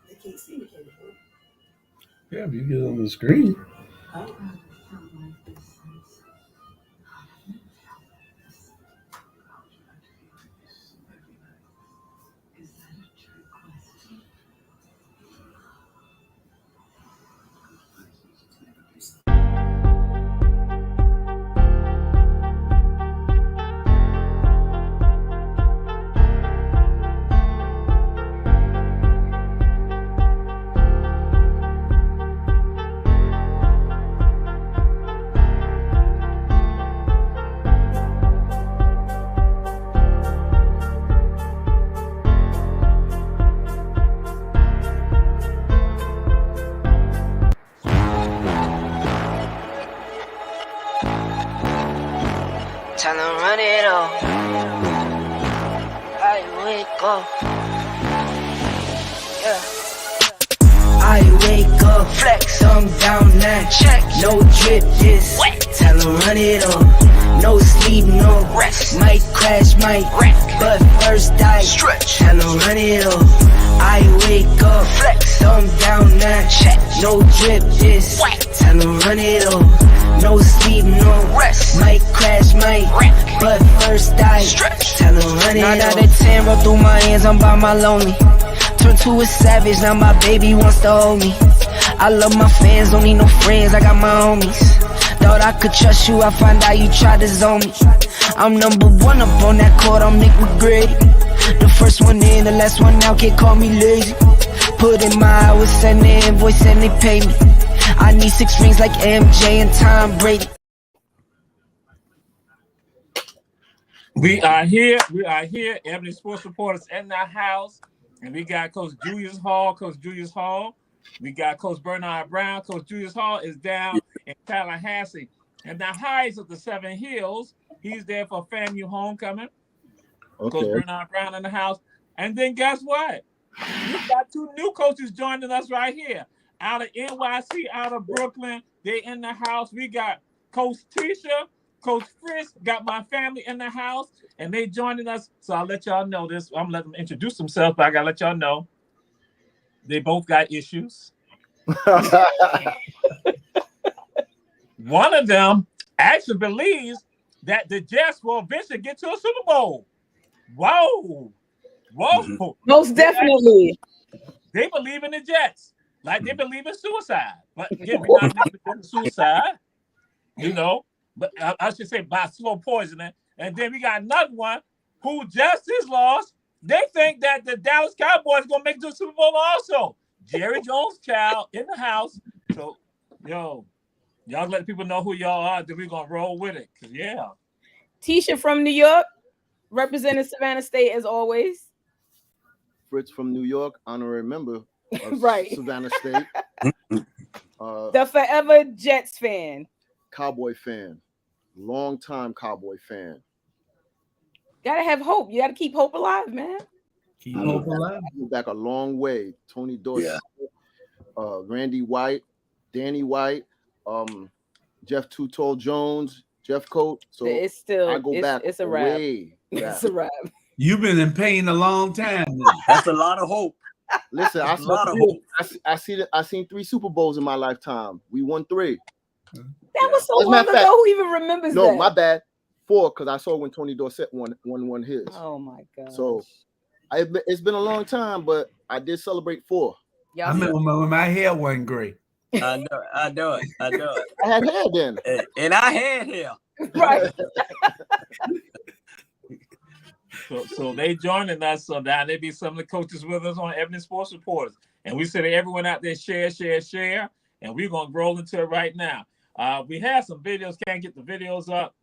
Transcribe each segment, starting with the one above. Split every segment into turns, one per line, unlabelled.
They can't see me, can they?
Yeah, if you get on the screen.
Oh.
Time to run it all. I wake up. Yeah. I wake up, flex, thumb down now. Check, no drip, just wet. Time to run it all. No sleep, no rest. Might crash, might wreck, but first I stretch. Time to run it all. I wake up, flex, thumb down now. Check, no drip, just wet. Time to run it all. No sleep, no rest. Might crash, might wreck, but first I stretch. Time to run it all. 9 out of 10 roll through my hands, I'm by my lonely. Turned to a savage, now my baby wants to hold me. I love my fans, don't need no friends, I got my homies. Thought I could trust you, I find out you tried to zone me. I'm number one up on that court, I'm Nick McGrady. The first one in, the last one out, can't call me lazy. Put in my hours, send the invoice and they pay me. I need 6 rings like MJ and Tom Brady.
We are here, Ebony Sports Reporters in the house. And we got Coach Julius Hall. We got Coach Bernard Brown. Coach Julius Hall is down in Tallahassee. And the highs of the 7 Hills, he's there for FAMU homecoming. Okay. Coach Bernard Brown in the house. And then guess what? We got 2 new coaches joining us right here. Out of NYC, out of Brooklyn. They in the house. We got Coach Tisha, Coach Frisk, got my family in the house, and they joining us. So I'll let y'all know this. I'm letting them introduce themselves, but I gotta let y'all know they both got issues. One of them actually believes that the Jets will eventually get to a Super Bowl. Whoa.
Most definitely.
They believe in the Jets, like they believe in suicide. But again, we're not in suicide, you know. But I should say by slow poisoning. And then we got another one who just is lost. They think that the Dallas Cowboys going to make it to the Super Bowl also. Jerry Jones' child in the house. So, y'all let people know who y'all are. Then we're going to roll with it. Yeah.
Tisha from New York, representing Savannah State as always.
Fritz from New York, honorary member of
right.
Savannah State.
The forever Jets fan.
Cowboy fan. Long-time Cowboy fan.
Gotta have hope. You gotta keep hope alive, man.
Keep hope alive.
I went back a long way. Tony Dorsett, Randy White, Danny White, Jeff Too Tall Jones, Jeff Coat. So
it's still
I go back.
It's a
way
wrap.
back.
It's a wrap.
You've been in pain a long time now.
That's a lot of hope.
Listen, I seen 3 Super Bowls in my lifetime. We won 3.
That was so long ago. Who even remembers that?
No, my bad. 4, because I saw when Tony Dorsett won his.
Oh my god!
So it's been a long time, but I did celebrate 4.
I remember when my hair wasn't gray.
I know it.
I had hair then,
and I had hair.
Right.
So they joining us. So now they be some of the coaches with us on Ebony Sports Reporters, and we said everyone out there share, and we're gonna roll into it right now. We have some videos. Can't get the videos up.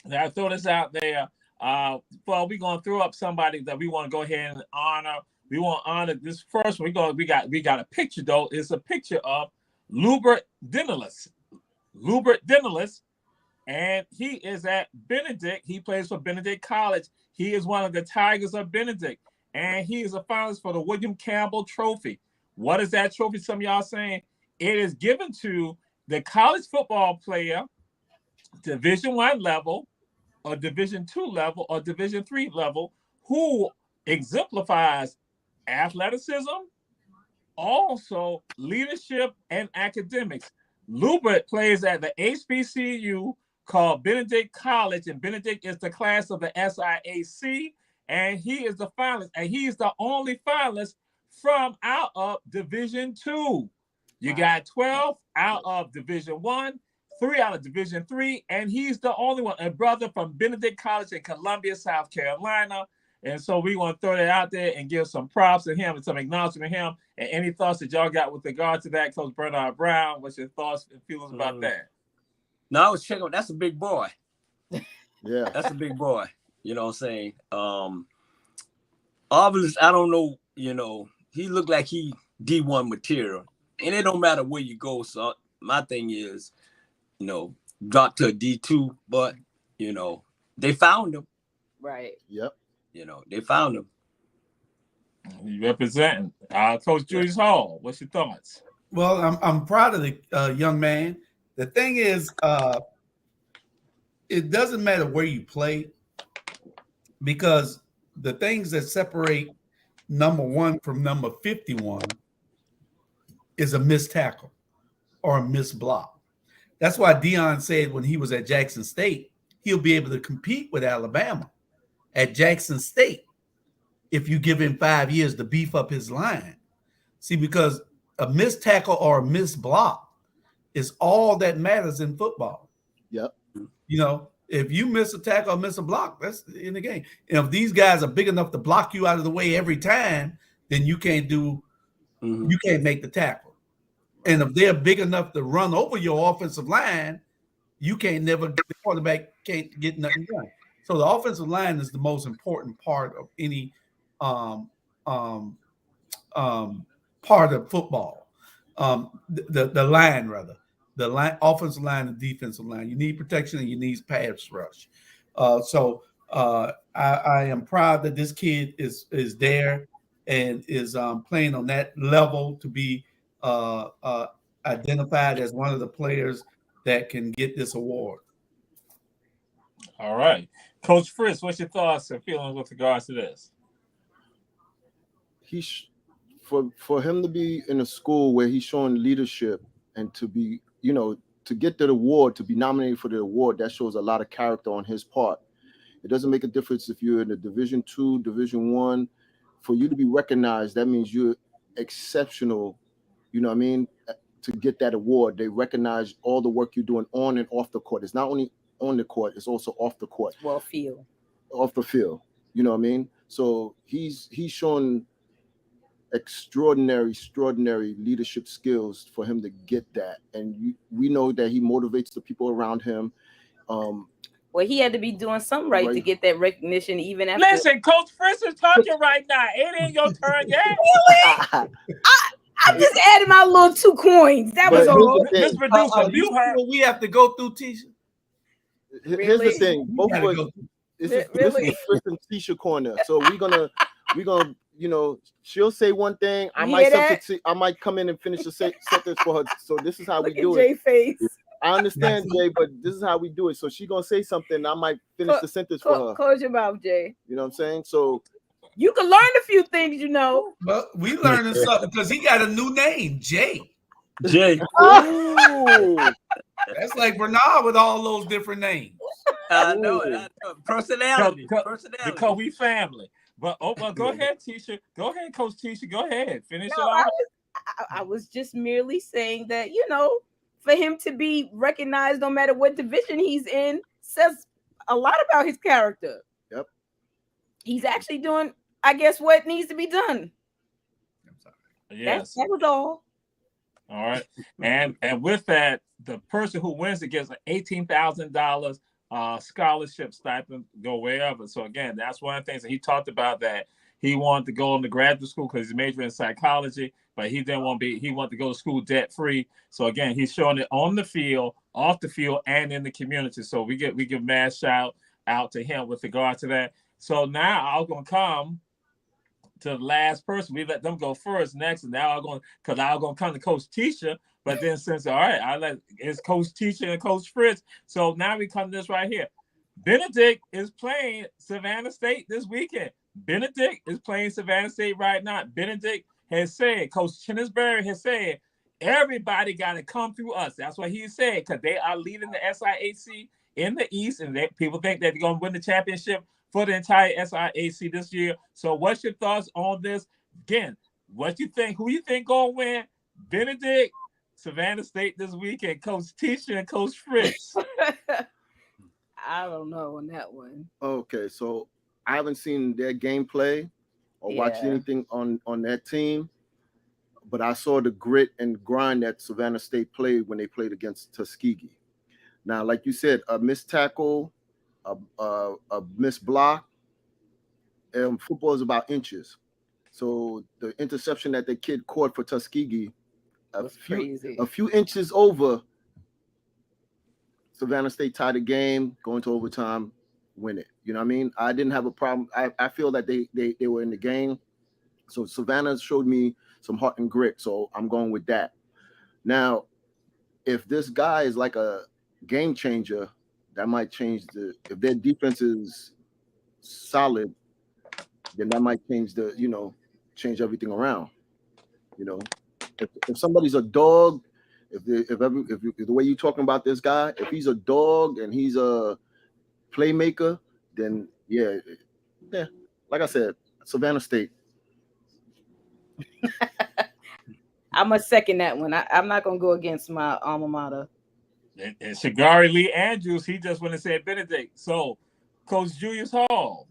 I throw this out there. Well, we're gonna throw up somebody that we want to go ahead and honor. We want to honor this first one. We got a picture though. It's a picture of Lubert Denilis, and he is at Benedict. He plays for Benedict College. He is one of the Tigers of Benedict, and he is a finalist for the William Campbell Trophy. What is that trophy? Some of y'all saying it is given to the college football player Division I level, or Division II level, or Division III level, who exemplifies athleticism, also leadership and academics. Lubert plays at the HBCU called Benedict College, and Benedict is the class of the SIAC, and he is the finalist, and he's the only finalist from out of Division II. You got 12 out of Division I, 3 out of Division III, and he's the only one, a brother from Benedict College in Columbia, South Carolina. And so we want to throw that out there and give some props to him and some acknowledgement to him. And any thoughts that y'all got with regard to that, Coach Bernard Brown? What's your thoughts and feelings about that?
No, I was checking. That's a big boy.
Yeah,
that's a big boy. You know what I'm saying? Obviously, I don't know. You know, he looked like he D1 material, and it don't matter where you go. So my thing is, you know, drop to a D2, but you know, they found him.
Right.
Yep.
You know, they found him.
You representing Coach Julius Hall. What's your thoughts?
Well, I'm proud of the young man. The thing is, it doesn't matter where you play, because the things that separate number 1 from number 51 is a missed tackle or a missed block. That's why Deion said when he was at Jackson State, he'll be able to compete with Alabama at Jackson State if you give him 5 years to beef up his line. See, because a missed tackle or a missed block is all that matters in football.
Yep.
You know, if you miss a tackle or miss a block, that's in the game. And if these guys are big enough to block you out of the way every time, then you can't you can't make the tackle. And if they're big enough to run over your offensive line, the quarterback can't get nothing done. So the offensive line is the most important part of any part of football. The line, rather. The line, offensive line and defensive line. You need protection and you need pass rush. So I am proud that this kid is there and is playing on that level to be identified as one of the players that can get this award.
All right. Coach Fritz, what's your thoughts and feelings with regards to this?
For him to be in a school where he's showing leadership and to be, you know, to get the award, to be nominated for the award, that shows a lot of character on his part. It doesn't make a difference if you're in the Division II, Division I. For you to be recognized, that means you're exceptional, you know what I mean, to get that award. They recognize all the work you're doing on and off the court. It's not only on the court, it's also off the court.
Well, field.
Off the field, you know what I mean? So he's shown extraordinary leadership skills for him to get that. And we know that he motivates the people around him.
Well, he had to be doing something right to get that recognition, even after.
Listen, Coach Fritz is talking right now. It ain't your turn yet.
Really? I just added my little 2 coins. That was all.
This producer, you heard.
We have to go through, Tisha.
Here's the thing. Both of us. This is Fritz and Tisha corner. So we're gonna, you know, she'll say one thing. I might come in and finish the sentence for her. So this is how we do it.
Face.
I understand, Jay, but this is how we do it. So she's gonna say something. I might finish the sentence for her.
Close your mouth, Jay.
You know what I'm saying? So
you can learn a few things, you know.
Well, we learning something because he got a new name, Jay.
Jay.
That's like Bernard with all those different names.
I know it. Personality.
Because we family. But go ahead, Tisha. Go ahead, Coach Tisha. Go ahead. Finish it off.
I was just merely saying that, you know, for him to be recognized no matter what division he's in says a lot about his character.
Yep.
He's actually doing, I guess, what needs to be done.
Yes.
That was all.
All right. And with that, the person who wins it gets an $18,000 scholarship stipend, go wherever. So again, that's one of the things that he talked about, that he wanted to go into graduate school because he's majoring in psychology, but he didn't want to be, he wanted to go to school debt free. So again, he's showing it on the field, off the field, and in the community. So we give mad shout out to him with regard to that. So now I'm gonna come to the last person. We let them go first next, and now I'm going because I'm going to come to Coach Tisha. But then since all right, it's Coach Tisha and Coach Fritz. So now we come to this right here. Benedict is playing Savannah State this weekend. Benedict is playing Savannah State right now. Benedict has said, Coach Chinnisberry has said, everybody got to come through us. That's what he said, because they are leading the SIAC in the East, and people think that they're going to win the championship for the entire SIAC this year. So what's your thoughts on this? Again, what you think? Who you think going to win? Benedict, Savannah State this weekend, Coach Tisha and Coach Fritz.
I don't know on that one.
Okay, so I haven't seen their gameplay or watched anything on that team, but I saw the grit and grind that Savannah State played when they played against Tuskegee. Now, like you said, a missed tackle, a missed block, football is about inches. So the interception that the kid caught for Tuskegee, a few inches over, Savannah State tied the game, go into overtime, win it. You know what I mean? I didn't have a problem. I feel that they were in the game. So Savannah showed me some heart and grit. So I'm going with that. Now, if this guy is like a game changer, that might change if their defense is solid, then that might change everything around. If somebody's a dog, if the way you're talking about this guy, if he's a dog and he's a playmaker, then yeah, like I said, Savannah State.
I'm a second that one. I'm not gonna go against my alma mater.
And Shagari Lee Andrews, he just went and said Benedict. So, Coach Julius Hall,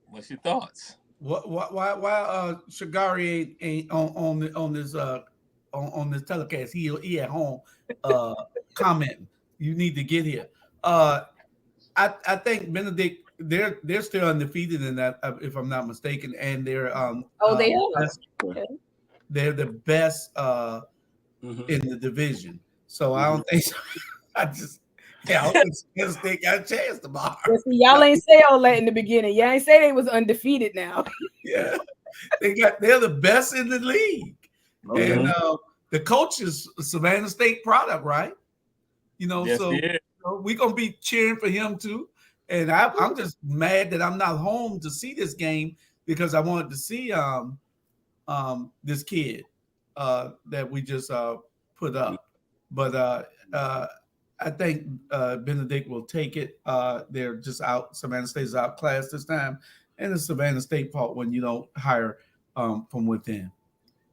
what's your thoughts?
Why Shagari ain't on this telecast? He at home commenting. You need to get here. I think Benedict, they're still undefeated in that, if I'm not mistaken, and they're
they are.
Okay. They're the best in the division. So I don't think so. I don't think Penn State got a chance tomorrow.
See, y'all ain't say all that in the beginning. Y'all ain't say they was undefeated now.
Yeah, they're the best in the league, and the coach is a Savannah State product, right?
Yes,
so we're gonna be cheering for him too. And I'm just mad that I'm not home to see this game because I wanted to see this kid that we just put up. But I think Benedict will take it. They're just out. Savannah State is outclassed this time. And it's Savannah State fault when you don't hire from within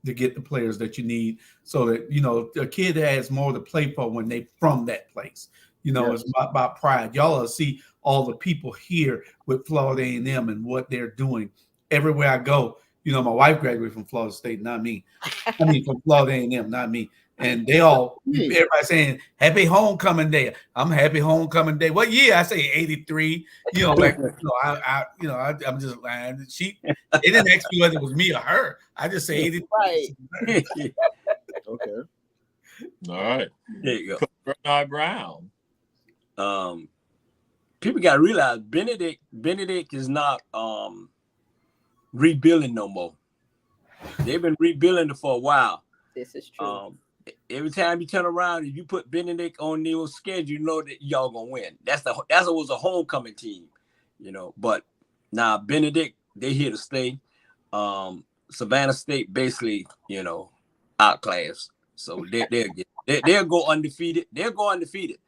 to get the players that you need so that, the kid has more to play for when they from that place. It's about pride. Y'all will see all the people here with Florida A&M and what they're doing. Everywhere I go, my wife graduated from Florida State, not me. I mean, from Florida A&M, not me. And everybody saying, happy homecoming day. I'm happy homecoming day. What year? I say 83. I'm just lying. They didn't ask me whether it was me or her. I just say 83.
Right. Okay.
All right.
There you go.
Bernard Brown.
People got to realize Benedict is not rebuilding no more. They've been rebuilding it for a while.
This is true.
Every time you turn around, if you put Benedict on their schedule, you know that y'all gonna win. That was a homecoming team, But now Benedict, they here to stay. Savannah State basically, outclassed. So they'll go undefeated. They'll go undefeated.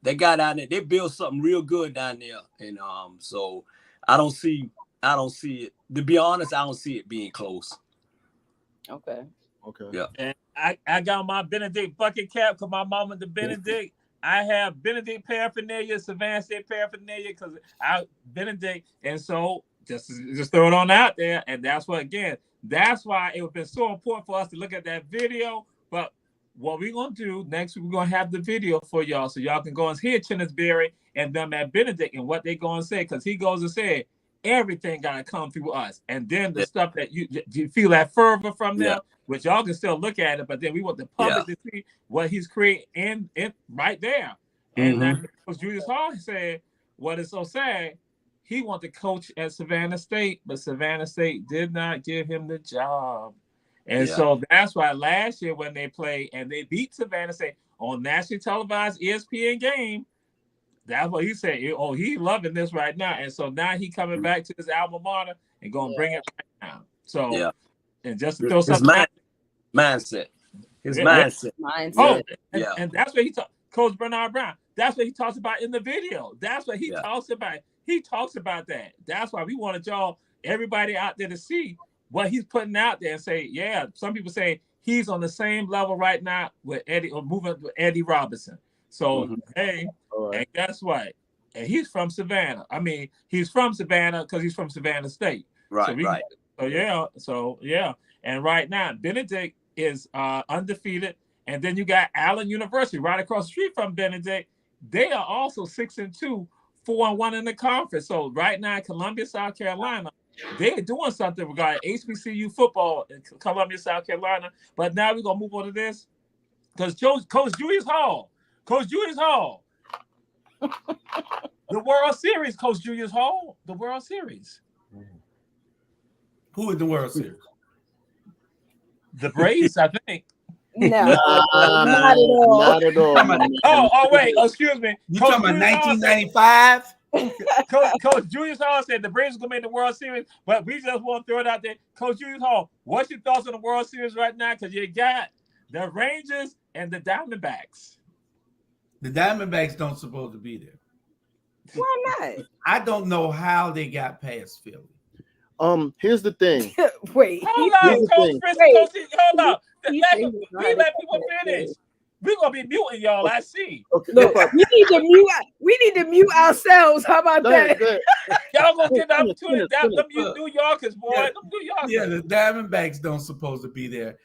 They got down there. They built something real good down there, and so I don't see it. To be honest, I don't see it being close.
Okay.
Yeah.
And I got my Benedict bucket cap because my mama the Benedict. I have Benedict paraphernalia, Savannah State paraphernalia because I Benedict, and so just throw it on out there, and that's why it would be so important for us to look at that video. But what we're gonna do next week, we're gonna have the video for y'all so y'all can go and hear Chinnisberry and them at Benedict and what they gonna say, because he goes and said everything gotta come through us, and then the stuff that you feel that fervor from them, which y'all can still look at it, but then we want the public to see what he's creating in right there. And Julius Hall said, what is so sad, he wanted to coach at Savannah State, but Savannah State did not give him the job. And so that's why last year when they played and they beat Savannah State on nationally televised ESPN game, that's what he said. Oh, he loving this right now. And so now he coming back to his alma mater and going to bring it right now. So, and just to throw something
mindset. His mindset.
Oh, and that's what he talked. Coach Bernard Brown. That's what he talks about in the video. That's what he talks about. He talks about that. That's why we wanted y'all, everybody out there, to see what he's putting out there and say, yeah. Some people say he's on the same level right now with Eddie, or moving with Eddie Robinson. So hey, and guess what? And he's from Savannah. I mean, he's from Savannah because he's from Savannah State.
Right.
So yeah. And right now, Benedict is undefeated. And then you got Allen University right across the street from Benedict. They are also 6-2, 4-1 in the conference. So right now, Columbia, South Carolina, they're doing something regarding HBCU football in Columbia, South Carolina. But now we're gonna move on to this because Coach Julius Hall, the World Series, Coach Julius Hall, the World Series.
Who in the World Series?
The Braves, I think.
No, not at all.
Oh, wait, excuse me.
You talking about 1995?
Coach Julius Hall said the Braves are going to make the World Series, but we just want to throw it out there. Coach Julius Hall, what's your thoughts on the World Series right now? Because you got the Rangers and the Diamondbacks.
The Diamondbacks don't supposed to be there.
Why not?
I don't know how they got past Philly.
Here's the thing.
Wait.
Hold on, Coach Chris. Hold on. We let people finish. We're gonna be muting y'all. I see.
Okay.
Look, we need to mute ourselves. How about that?
Y'all gonna get the opportunity. Them New Yorkers, boy. Them New Yorkers.
Yeah, the Diamondbacks don't supposed to be there.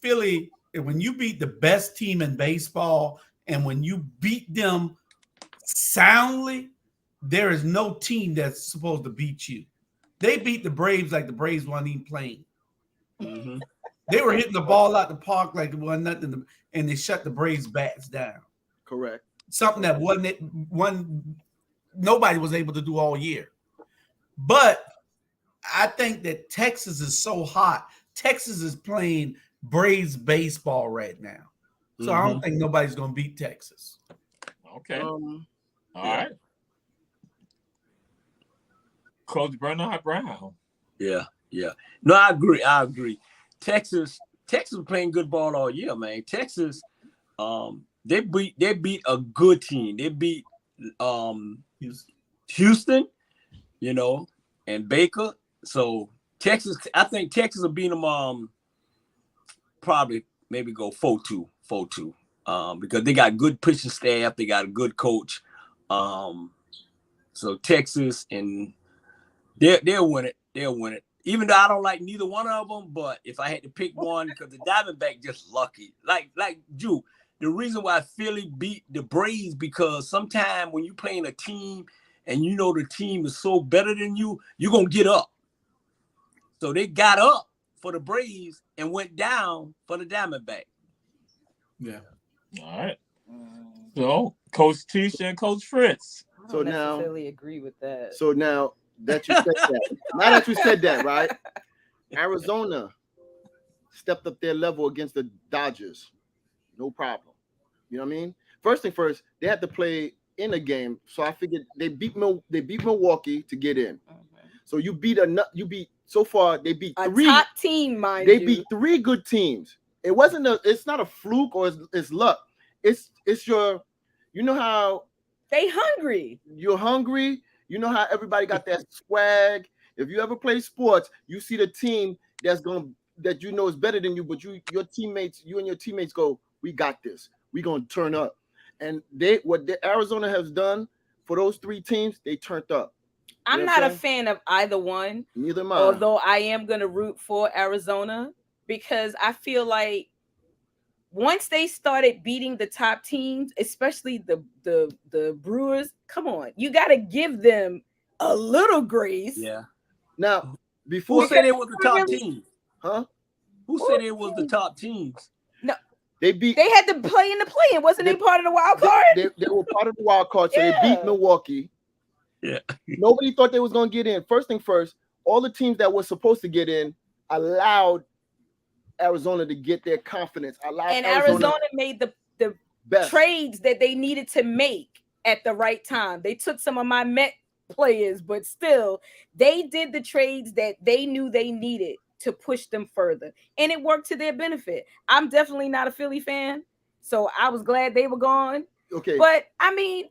Philly, when you beat the best team in baseball and when you beat them soundly, there is no team that's supposed to beat you. They beat the Braves like the Braves weren't even playing.
Mm-hmm.
They were hitting the ball out the park like it wasn't nothing, and they shut the Braves bats down.
Correct.
Something that nobody was able to do all year. But I think that Texas is so hot. Texas is playing Braves baseball right now. So I don't think nobody's going to beat Texas.
Okay. All right. Coach Bernard Brown.
Yeah. No, I agree. Texas was playing good ball all year, man. Texas, they beat a good team. They beat Houston, and Baker. So Texas, I think Texas will beat them probably maybe go 4-2, because they got good pitching staff, they got a good coach. So Texas, and they'll win it. Even though I don't like neither one of them, but if I had to pick one, because the Diamondback just lucky. Like Drew, the reason why Philly beat the Braves, because sometimes when you playing a team and the team is so better than you, you're going to get up. So they got up for the Braves and went down for the Diamondback.
Yeah.
All right. So Coach Tisha and Coach Fritz.
I don't necessarily agree with that.
So now that you said that, right? Arizona stepped up their level against the Dodgers. No problem. You know what I mean? First thing first, they had to play in a game. So I figured they beat Milwaukee to get in. So so far they beat
a
three
top team, mind
you.
you.
They beat three good teams. It's not a fluke or it's luck. It's your, how
they hungry.
You're hungry. You know how everybody got that swag. If you ever play sports, you see the team that is better than you, but you and your teammates go, we got this. We're gonna turn up. And what Arizona has done for those three teams, they turned up.
I'm not a fan of either one.
Neither am I.
Although I am gonna root for Arizona because I feel like once they started beating the top teams, especially the Brewers, come on, you got to give them a little grace.
Yeah.
Now, before
who said it was the top team?
Huh?
Who said it was the top teams?
No,
they
had to play in the play-in. Wasn't they part of the wild card?
They were part of the wild card, so they beat Milwaukee,
Yeah.
Nobody thought they was gonna get in. First thing first, all the teams that were supposed to get in allowed Arizona to get their confidence.
And Arizona made the
best
trades that they needed to make at the right time. They took some of my Met players, but still, they did the trades that they knew they needed to push them further, and it worked to their benefit. I'm definitely not a Philly fan, so I was glad they were gone.
Okay,
but I mean,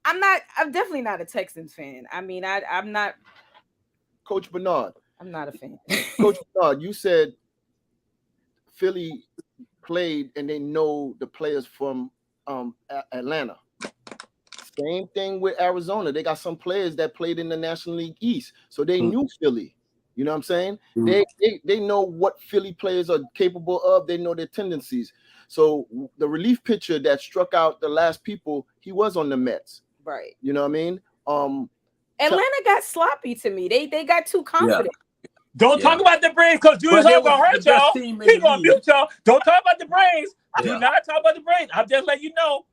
I'm definitely not a Texans fan. I mean, I'm not.
Coach Bernard,
I'm not a fan.
Coach Bernard, you said Philly played and they know the players from Atlanta. Same thing with Arizona. They got some players that played in the National League East, so they knew Philly. You know what I'm saying? They know what Philly players are capable of. They know their tendencies. So the relief pitcher that struck out the last people, he was on the Mets.
Right.
You know what I mean?
Atlanta got sloppy to me. They got too confident.
Yeah. Don't talk about the Braves because Julius Hall gonna hurt y'all. He gonna mute y'all. Don't talk about the Braves. Do not talk about the Braves. I'm just letting you know.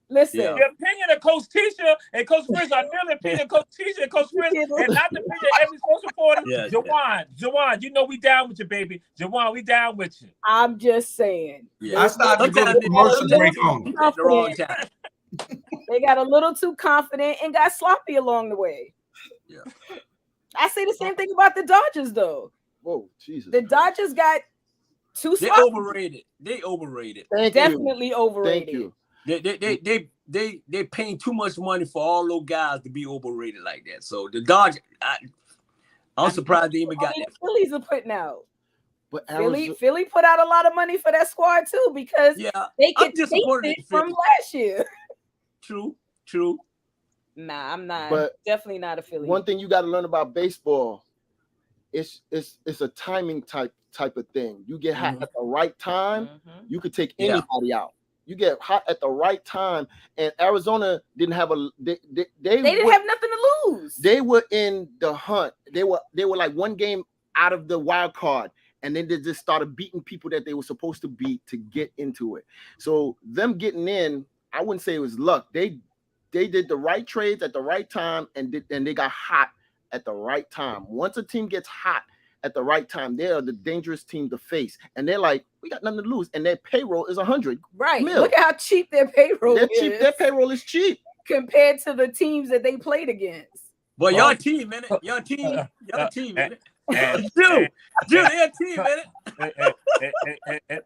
Listen,
the opinion of Coach Tisha and Coach Frizz are nearly opinion of Coach Tisha and Coach Frizz, and not the opinion of every sports reporter. Jawan, you know we down with you, baby. Jawan, we down with you.
I'm just saying.
Yeah. I started to go to commercial break on.
They got a little too confident and got sloppy along the way.
Yeah.
I say the same thing about the Dodgers, though.
Whoa, Jesus.
The Dodgers got too sloppy.
They overrated.
Definitely overrated.
Thank you.
They paying too much money for all those guys to be overrated like that. So the Dodgers, I'm surprised they even got that.
The Phillies are putting out.
But
Philly put out a lot of money for that squad too because they could take it from last year.
True.
Nah, I'm not.
But
definitely not a Philly.
One thing you got to learn about baseball, it's a timing type of thing. You get hot at the right time, you could take anybody out. You get hot at the right time, and Arizona didn't have they didn't
have nothing to lose.
They were in the hunt. They were like one game out of the wild card, and then they just started beating people that they were supposed to beat to get into it. So them getting in, I wouldn't say it was luck. They did the right trades at the right time, and they got hot at the right time. Once a team gets hot at the right time, they are the dangerous team to face, and they're like, we got nothing to lose, and their payroll is 100.
Right. Look at how cheap their payroll is.
Their payroll is cheap
compared to the teams that they played against.
But y'all team, man. Y'all team, man. Dude, their team, man.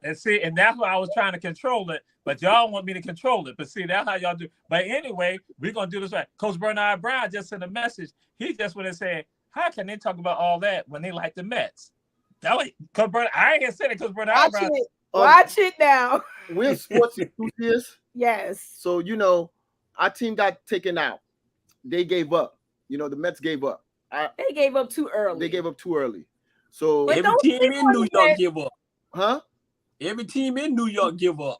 And see, and that's why I was trying to control it, but y'all want me to control it. But see, that's how y'all do. But anyway, we're gonna do this right. Coach Bernard Brown just sent a message. He just went and said, how can they talk about all that when they like the Mets? That was Coach Bernard. I ain't gonna say it because Bernard Brown.
Watch it now.
We're sports enthusiasts.
Yes.
So our team got taken out. They gave up. The Mets gave up.
They gave up too early.
They gave up too early. So
every team in New York give up.
Huh?
Every team in New York give up.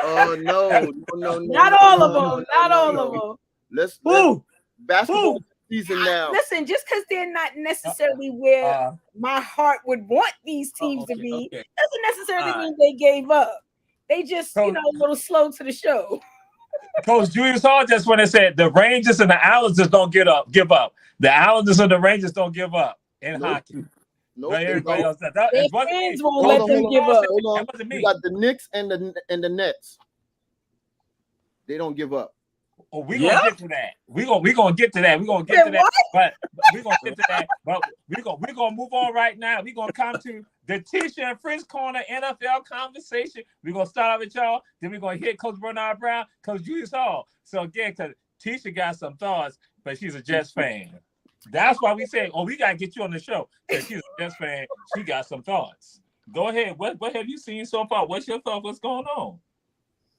Oh no.
Not all of them. Not all of them.
Let's basketball season now.
Listen, just because they're not necessarily where my heart would want these teams to be, doesn't necessarily mean they gave up. They just, a little slow to the show.
Coach Julius Hall just when they said the Rangers and the Islanders don't give up. The Islanders and the Rangers don't give up in hockey.
Nope.
Everybody else
their fans won't let them give up.
You got the Knicks and the Nets. They don't give up.
Oh, we're gonna get to that. We're gonna get to that. We're gonna get to that. But we're gonna get to that. But we're gonna move on right now. We're gonna come to the Tisha and Frizz Corner NFL conversation. We're gonna start out with y'all. Then we're gonna hit Coach Bernard Brown, Coach Julius Hall. So again, because Tisha got some thoughts, but she's a Jets fan. That's why we say, we gotta get you on the show. Because she's a Jets fan. She got some thoughts. Go ahead. What have you seen so far? What's your thought? What's going on?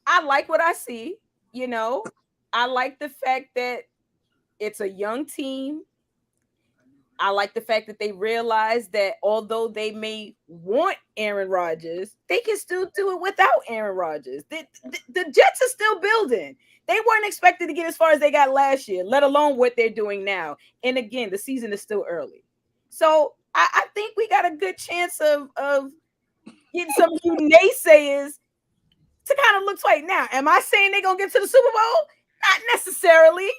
I like what I see. I like the fact that it's a young team. I like the fact that they realize that although they may want Aaron Rodgers, they can still do it without Aaron Rodgers. The Jets are still building. They weren't expected to get as far as they got last year, let alone what they're doing now. And again, the season is still early. So I think we got a good chance of getting some of you naysayers to kind of look like, now, am I saying they're going to get to the Super Bowl? Not necessarily.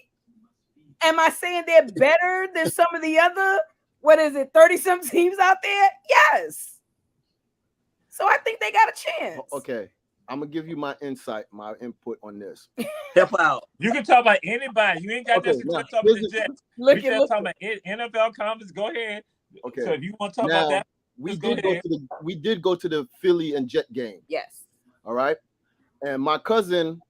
Am I saying they're better than some of the other, 30-some teams out there? Yes. So I think they got a chance.
Okay. I'm gonna give you my insight, my input on this.
Help out.
You can talk about anybody. You ain't got this. Talk about the Jets. We just talking about NFL conference. Go ahead.
Okay.
So if you want to talk about that,
we did go to the Philly and Jet game.
Yes.
All right. And my cousin,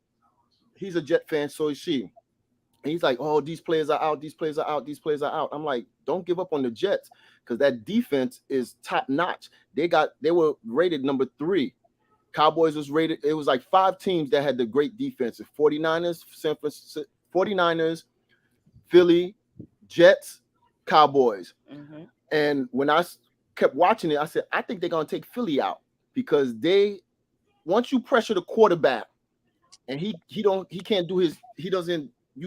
he's a Jet fan, so is she. And he's like, oh, these players are out, these players are out, these players are out. I'm like, don't give up on the Jets, because that defense is top notch. They were rated number 3. Cowboys was rated, it was like 5 teams that had the great defense. The 49ers, San Francisco 49ers, Philly, Jets, Cowboys. Mm-hmm. And when I kept watching it, I said, I think they're gonna take Philly out, because once you pressure the quarterback and you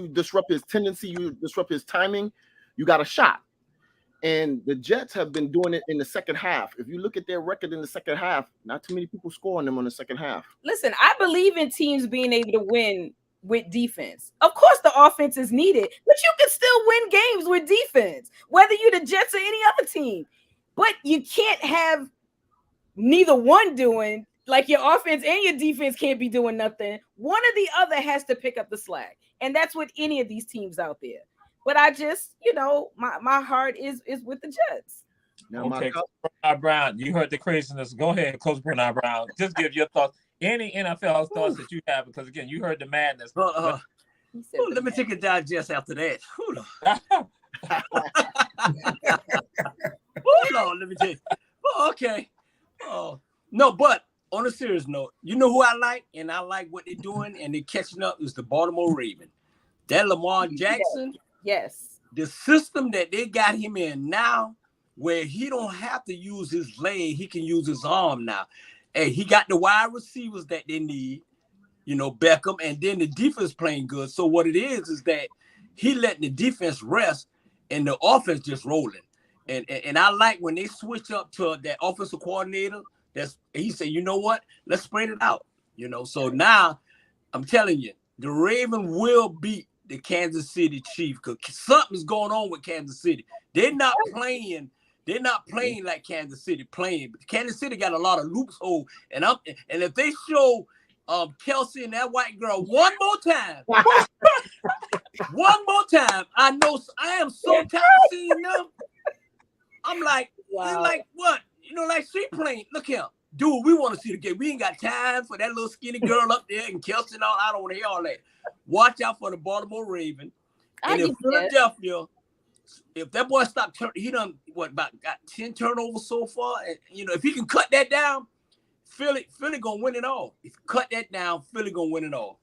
disrupt his tendency, you disrupt his timing, you got a shot. And the Jets have been doing it in the second half. If you look at their record in the second half, not too many people score on them on the second half.
Listen, I believe in teams being able to win with defense. Of course, the offense is needed, but you can still win games with defense, whether you're the Jets or any other team. But you can't have neither one doing, like your offense and your defense can't be doing nothing. One or the other has to pick up the slack. And that's with any of these teams out there. But I just, my heart is with the Jets.
Now, okay, Bernard Brown, you heard the craziness. Go ahead, Coach Bernard Brown. Just give your thoughts. Any NFL thoughts that you have, because again, you heard the madness.
Let me take a digest after that. Hold on, let me tell you. Oh, okay. Oh no, but on a serious note, you know who I like, and I like what they're doing, and they're catching up, is the Baltimore Ravens. That Lamar Jackson.
Yes.
The system that they got him in now, where he don't have to use his leg, he can use his arm now. Hey, he got the wide receivers that they need, Beckham, and then the defense playing good. So what it is that he letting the defense rest and the offense just rolling. And I like when they switch up to that offensive coordinator, he said, you know what? Let's spread it out. So now I'm telling you, the Ravens will beat the Kansas City Chiefs, because something's going on with Kansas City. They're not playing like Kansas City playing. But Kansas City got a lot of loopholes, and if they show Kelsey and that white girl one more time, I know I am so tired of seeing them. I'm like, wow. Like what? Like she playing. Look here, dude. We want to see the game. We ain't got time for that little skinny girl up there and Kelsey and all. I don't want to hear all that. Watch out for the Baltimore Ravens. And in Philadelphia, if that boy stopped turning, he done got 10 turnovers so far. And if he can cut that down, Philly gonna win it all. If you cut that down, Philly gonna win it all.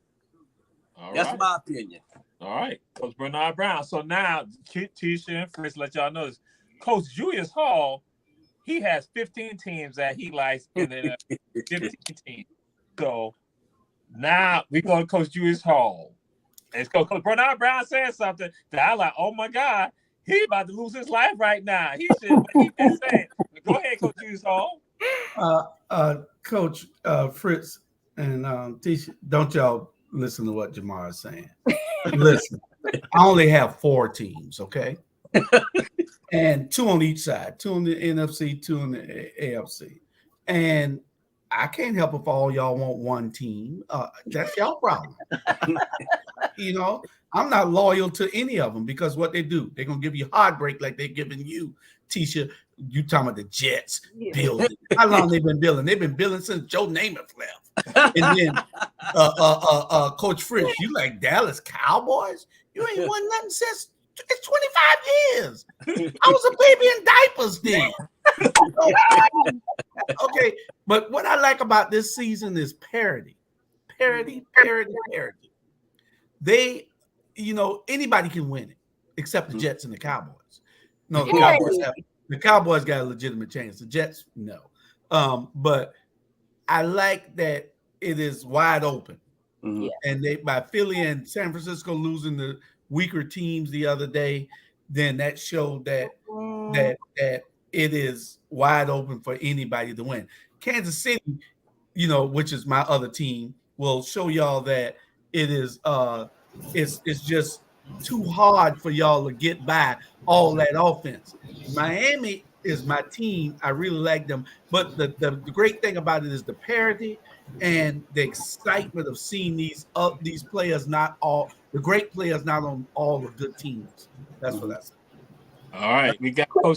That's my opinion.
All right, Coach Bernard Brown. So now, Tisha and Fritz, let y'all know this. Coach Julius Hall, he has 15 teams that he likes in the 15 teams. So now we go to Coach Julius Hall. And Coach Bernard Brown said something that I like, oh my God, he about to lose his life right now. He should keep that saying. Go ahead, Coach Julius Hall.
Coach Fritz and Tisha, don't y'all listen to what Jamar is saying. Listen, I only have 4 teams, okay? And 2 on each side, 2 on the NFC, 2 on the AFC. And I can't help if all y'all want one team. That's y'all problem. I'm not loyal to any of them, because what they do, they're going to give you heartbreak like they're giving you, Tisha. You talking about the Jets building. How long they been building? They've been building since Joe Namath left. And then Coach Fritz, you like Dallas Cowboys? You ain't won nothing since it's 25 years. I was a baby in diapers then. Okay, but what I like about this season is parity. They, anybody can win it except the Jets and the Cowboys. No, the Cowboys got a legitimate chance. The Jets, no. But I like that it is wide open. Mm-hmm. And by Philly and San Francisco losing the weaker teams the other day, then that showed that it is wide open for anybody to win. Kansas City, which is my other team, will show y'all that it is it's just too hard for y'all to get by all that offense. Miami is my team. I really like them. But the great thing about it is the parity and the excitement of seeing these players, not all the great players, not on all the good teams. That's what I say.
All right, we got Coach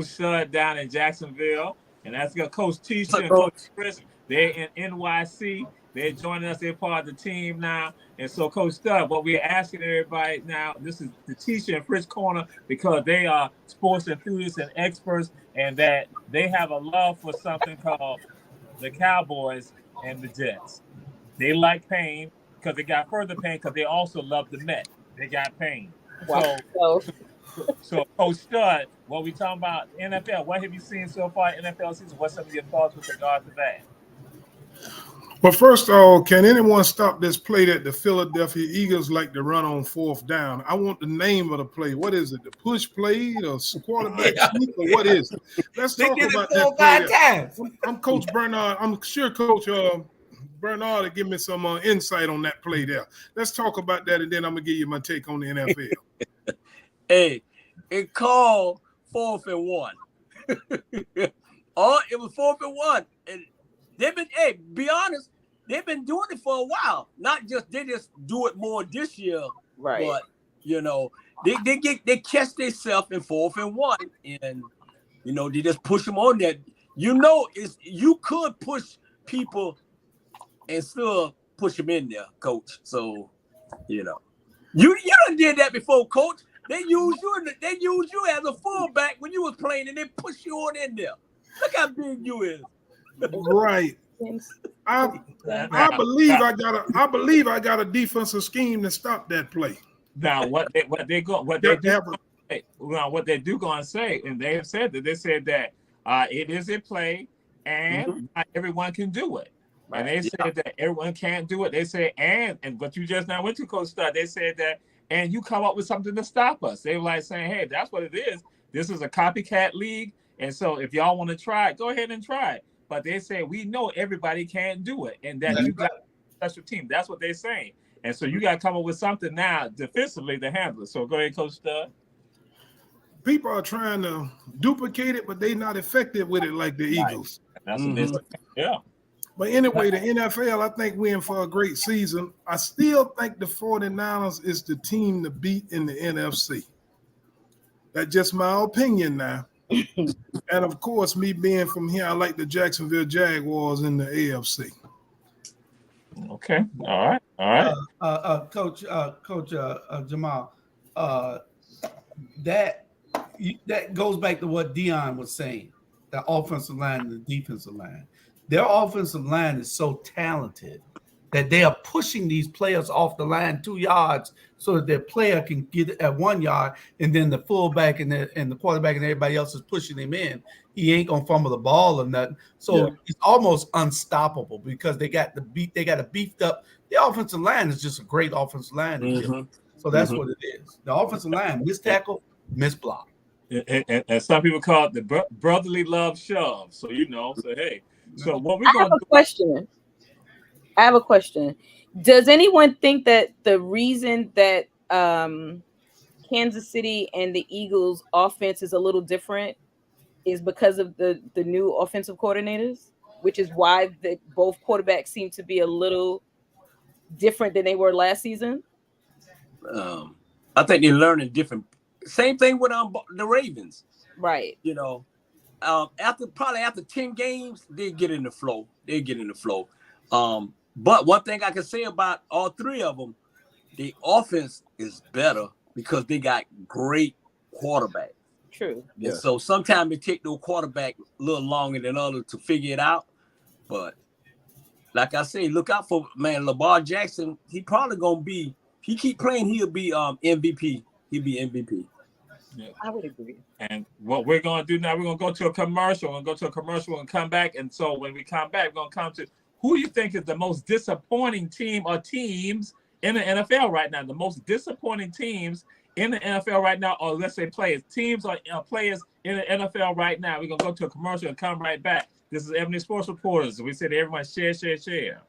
Sud down in Jacksonville, and that's got Coach Tisha and Coach Chris. They're in NYC. They're joining us. They're part of the team now. And so, Coach Stud, what we're asking everybody now, this is the Tisha and Fritz Corner, because they are sports enthusiasts and experts, and that they have a love for something called the Cowboys and the Jets. They like pain because they got further pain, because they also love the Mets. They got pain.
Wow.
So, Coach Stud, what we talking about NFL, what have you seen so far in NFL season? What's some of your thoughts with regard to that?
Well, first of all, can anyone stop this play that the Philadelphia Eagles like to run on 4th down? I want the name of the play. What is it? The push play, the quarterback sneak, or what is it? Let's talk about that play. I'm Coach Bernard. I'm sure Coach Bernard will give me some insight on that play there. Let's talk about that, and then I'm going to give you my take on the NFL.
Hey, it called 4th and 1. Oh, it was 4th and 1. And they've been, be honest, they've been doing it for a while. They just do it more this year.
Right.
But they catch themselves in 4th and 1, and they just push them on that. You could push people and still push them in there, Coach. So, you done did that before, Coach. They use you as a fullback when you was playing, and they push you on in there. Look how big you is.
Right. I believe I got a defensive scheme to stop that play.
Now what they do going to say, and they have said that it is a play, and not everyone can do it. Right. And they said that everyone can't do it. They say and what you just now went to, Coach Stud, they said that, and you come up with something to stop us. They were like saying, hey, that's what it is. This is a copycat league. And so if y'all want to try it, go ahead and try it. But they say, we know everybody can't do it. And that you got a special team. That's what they're saying. And so you got to come up with something now defensively to handle it. So go ahead, Coach Stud.
People are trying to duplicate it, but they're not effective with it like the Eagles.
That's what they're saying. Yeah.
But anyway, the NFL, I think we're in for a great season. I still think the 49ers is the team to beat in the NFC. That's just my opinion now. And, of course, me being from here, I like the Jacksonville Jaguars in the AFC.
Okay. All right.
Coach Jamal, that goes back to what Dion was saying, the offensive line and the defensive line. Their offensive line is so talented that they are pushing these players off the line 2 yards so that their player can get at 1 yard, and then the fullback and the quarterback and everybody else is pushing him in. He ain't gonna fumble the ball or nothing. So it's almost unstoppable because they got a beefed up. The offensive line is just a great offensive line. So that's what it is. The offensive line, miss tackle, miss block.
And some people call it the brotherly love shove. So hey. So what we're going to do?
I have a question. Does anyone think that the reason that Kansas City and the Eagles offense is a little different is because of the new offensive coordinators, which is why both quarterbacks seem to be a little different than they were last season?
I think they're learning different. Same thing with the Ravens.
Right.
After 10 games, they get in the flow. But one thing I can say about all three of them, the offense is better because they got great quarterbacks.
True.
Yeah. So sometimes it takes the quarterback a little longer than others to figure it out. But like I say, look out for Lamar Jackson. He probably gonna be. He keep playing. He'll be MVP. He'll be MVP.
Yeah. I would agree.
And what we're going to do now, we're going to go to a commercial. We're going to go to a commercial and come back. And so when we come back, we're going to come to who you think is the most disappointing team or teams in the NFL right now. The most disappointing teams in the NFL right now, or let's say players. Teams or players in the NFL right now. We're going to go to a commercial and come right back. This is Ebony Sports Reporters. We said everyone share.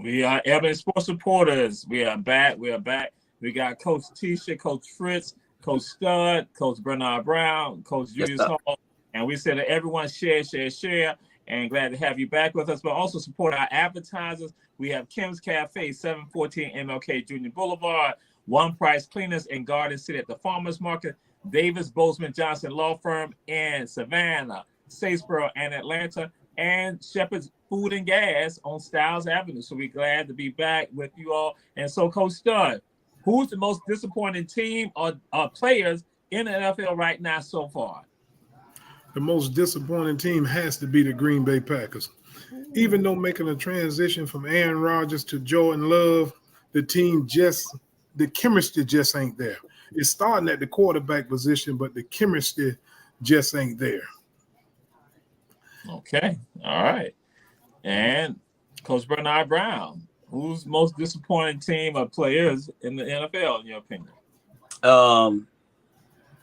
We are Ebony Sports Reporters. We are back. We are back. We got Coach Tisha, Coach Fritz, Coach Stud, Coach Bernard Brown, Coach Julius Hall. And we said that everyone share. And glad to have you back with us. But also support our advertisers. We have Kim's Cafe, 714 MLK Junior Boulevard, One Price Cleaners in Garden City at the Farmers Market, Davis Bozeman Johnson Law Firm in Savannah, Statesboro, and Atlanta, and Shepherd's Food and Gas on Stiles Avenue. So we're glad to be back with you all. And so, Coach Stud, who's the most disappointing team or players in the NFL right now so far?
The most disappointing team has to be the Green Bay Packers. Even though making a transition from Aaron Rodgers to Jordan Love, the chemistry just ain't there. It's starting at the quarterback position, but the chemistry just ain't there.
Okay. All right. And Coach Bernard Brown, who's most disappointing team of players in the NFL, in your opinion?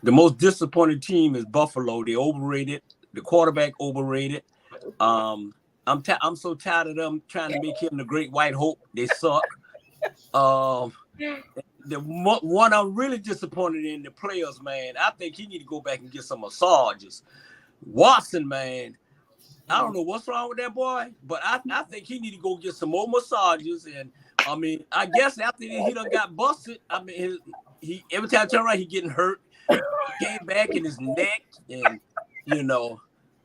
The most disappointing team is Buffalo. They overrated. The quarterback overrated. I'm so tired of them trying to make him the great white hope. They suck. The one I'm really disappointed in, the players, man. I think he need to go back and get some massages. Watson, man, I don't know what's wrong with that boy, but I think he need to go get some more massages. And I mean, I guess after he done got busted, I mean, he every time I turn around, he getting hurt. He came back in his neck, and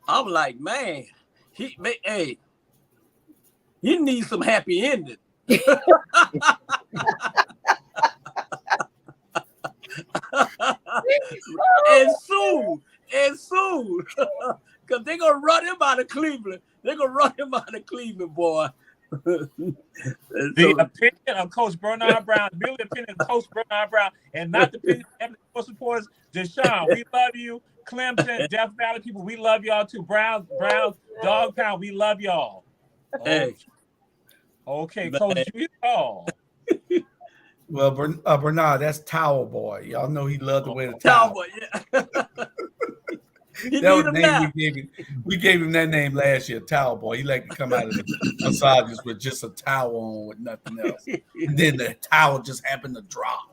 I'm like, man, he needs some happy ending. and soon, because they're gonna run him out of Cleveland. They're gonna run him out of Cleveland, boy.
The opinion of Coach Bernard Brown, the opinion of Coach Bernard Brown, and not the opinion of Ebony Sports Reporters. Deshaun, we love you. Clemson, Death Valley people, we love y'all too. Browns, Dog Pound, we love y'all.
Hey.
Okay, Coach Julius Hall.
Well, Bernard, that's Towel Boy. Y'all know he loved the way the
Towel
towel.
Boy, yeah.
That was the name we gave him. We gave him that name last year, Towel Boy. He liked to come out of the massages with just a towel on with nothing else. And then the towel just happened to drop.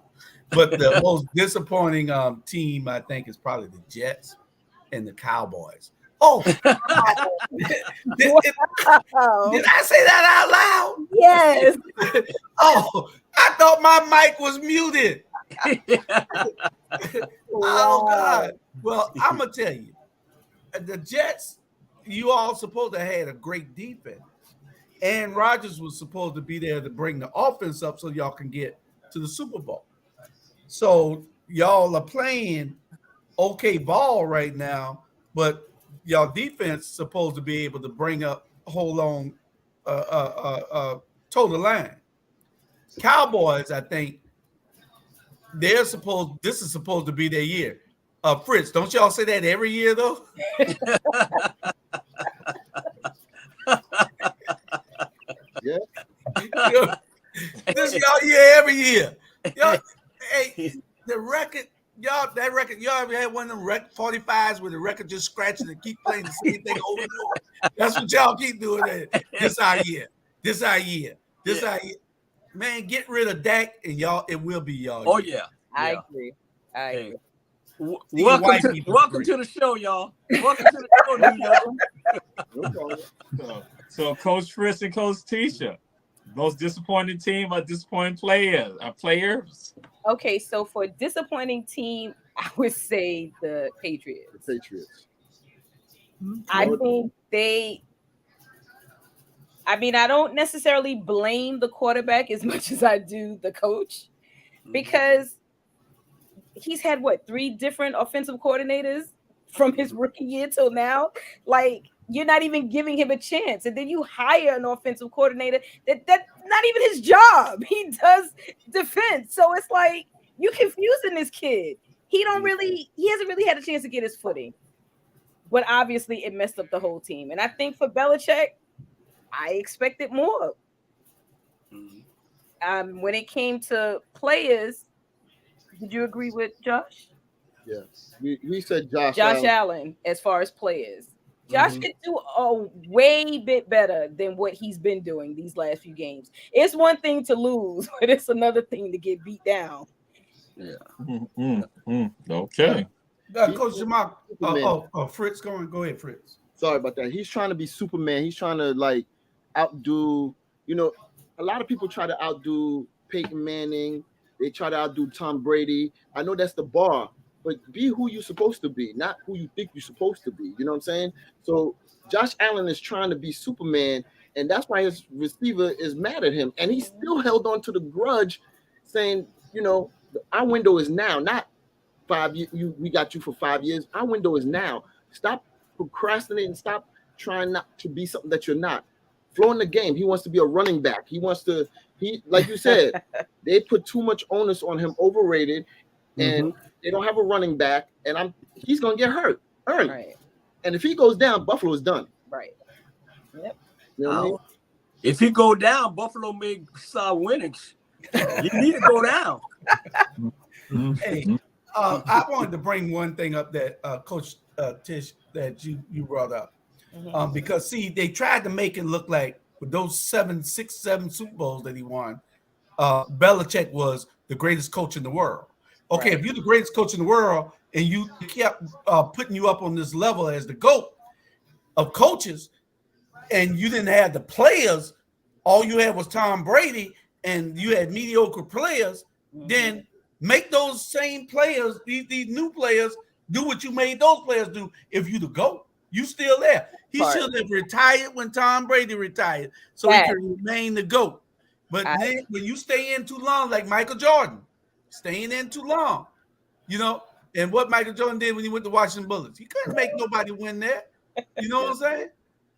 But the most disappointing team, I think, is probably the Jets and the Cowboys. Oh, did I say that out loud?
Yes.
Oh, I thought my mic was muted. Oh, God. Well, I'm going to tell you, the Jets, you all supposed to have had a great defense. And Rodgers was supposed to be there to bring the offense up so y'all can get to the Super Bowl. So y'all are playing okay ball right now, but y'all defense supposed to be able to bring up hold on total line. Cowboys, I think this is supposed to be their year. Fritz, don't y'all say that every year though?
Yeah.
This y'all year every year. Y'all, hey, the record, y'all ever had one of them 45s where the record just scratching and keep playing the same thing over and over? That's what y'all keep doing. This our year. This our year. Man, get rid of Dak and y'all, it will be y'all.
Oh
year.
yeah.
I agree.
Hey. Welcome to the show, y'all. Welcome to the show, New York.
So Coach Fritz and Coach Tisha, most disappointing team or disappointing players?
Okay, so for disappointing team, I would say the Patriots.
The Patriots.
I think I don't necessarily blame the quarterback as much as I do the coach, because he's had 3 different offensive coordinators from his rookie year till now. Like, you're not even giving him a chance. And then you hire an offensive coordinator that's not even his job. He does defense. So it's like, you're confusing this kid. He hasn't really had a chance to get his footing. But obviously it messed up the whole team. And I think for Belichick, I expected more. When it came to players, did you agree with Josh?
Yes. We said Josh
Allen as far as players. Josh could do a way bit better than what he's been doing these last few games. It's one thing to lose, but it's another thing to get beat down.
Yeah.
Okay.
Coach Jamal, Fritz, go ahead, Fritz.
Sorry about that. He's trying to be Superman. He's trying to like outdo, a lot of people try to outdo Peyton Manning. They try to outdo Tom Brady. I know that's the bar, but be who you're supposed to be, not who you think you're supposed to be. You know what I'm saying? So Josh Allen is trying to be Superman, and that's why his receiver is mad at him. And he still held on to the grudge, saying, our window is now, not 5 years. We got you for 5 years. Our window is now. Stop procrastinating. Stop trying not to be something that you're not. Flow in the game. He wants to be a running back. He like you said, they put too much onus on him, overrated, and they don't have a running back, and he's gonna get hurt early.
Right.
And if he goes down, Buffalo's done.
Right. Yep.
You know what I mean?
If he go down, Buffalo may start winning. You need to go down.
Hey, I wanted to bring one thing up that Coach Tish that you brought up. Because see, they tried to make it look like with those 7 Super Bowls that he won, Belichick was the greatest coach in the world. Okay,
Right.
if you're the greatest coach in the world and you kept putting you up on this level as the GOAT of coaches, and you didn't have the players, all you had was Tom Brady, and you had mediocre players, then make those same players, these new players, do what you made those players do. If you the GOAT, you still there. He should have retired when Tom Brady retired, so he could remain the GOAT. But then when you stay in too long, like Michael Jordan, staying in too long, and what Michael Jordan did when he went to Washington Bullets, he couldn't make nobody win there. You know what I'm saying?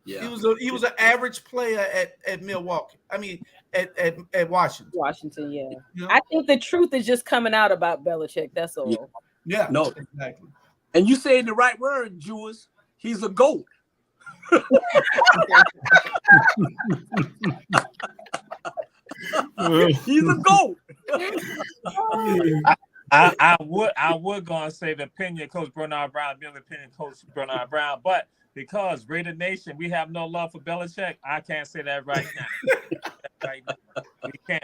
Yeah.
He was an average player at Milwaukee. I mean, at Washington.
Washington, yeah. I think the truth is just coming out about Belichick. That's all.
Yeah.
No.
Exactly.
And you saying the right word, Jules. He's a GOAT. He's a GOAT.
I would go and say the opinion of Coach Bernard Brown, the opinion of Coach Bernard Brown, but because Raider Nation, we have no love for Belichick, I can't say that right now.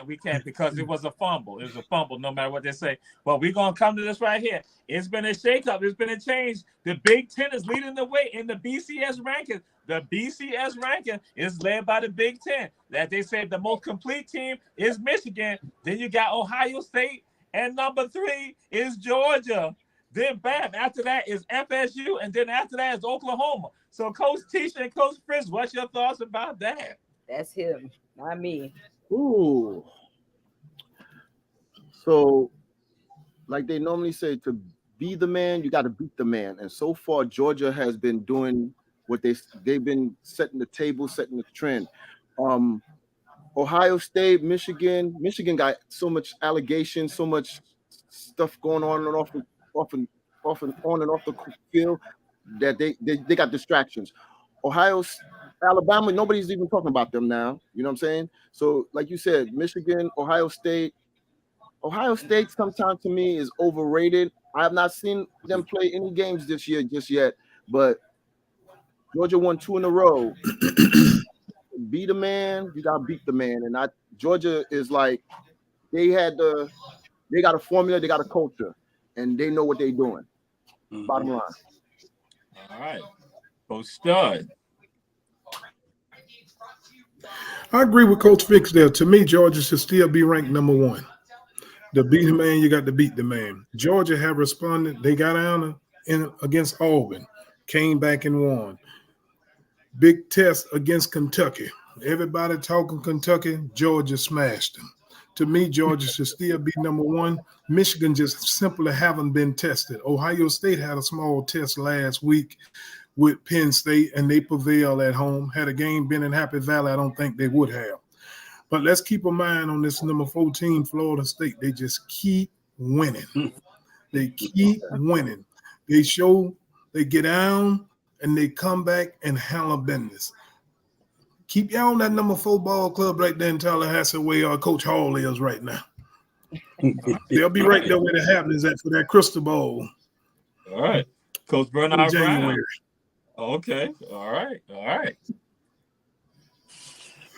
We can't because it was a fumble. It was a fumble, no matter what they say. But we're gonna come to this right here. It's been a shakeup. It's been a change. The Big Ten is leading the way in the BCS ranking. The BCS ranking is led by the Big Ten. That they say the most complete team is Michigan. Then you got Ohio State, and number 3 is Georgia. Then bam, after that is FSU, and then after that is Oklahoma. So Coach Tisha and Coach Fritz, what's your thoughts about that?
That's him, not me.
Ooh. So, like they normally say, to be the man, you got to beat the man. And so far, Georgia has been doing what they've been setting the table, setting the trend. Ohio State, Michigan got so much allegations, so much stuff going on and off and on and off the field that they got distractions. Alabama, nobody's even talking about them now. You know what I'm saying? So, like you said, Michigan, Ohio State sometimes to me is overrated. I have not seen them play any games this year just yet, but Georgia won 2 in a row. Be the man, you gotta beat the man. And Georgia is like they got a formula, they got a culture, and they know what they're doing. Bottom line.
All right. Coach Stud.
I agree with Coach Fix there. To me, Georgia should still be ranked number 1. To beat the man, you got to beat the man. Georgia have responded. They got down against Auburn, came back and won. Big test against Kentucky. Everybody talking Kentucky, Georgia smashed them. To me, Georgia should still be number 1. Michigan just simply haven't been tested. Ohio State had a small test last week with Penn State, and they prevailed at home. Had a game been in Happy Valley, I don't think they would have. But let's keep a mind on this number 14, Florida State. They just keep winning. They keep winning. They get down, and they come back and handle business. Keep y'all on that number 4 ball club right there in Tallahassee where Coach Hall is right now. They'll be right there where the happenings at for that Crystal Bowl.
All right. Coach Bernard Brown. Okay. All right.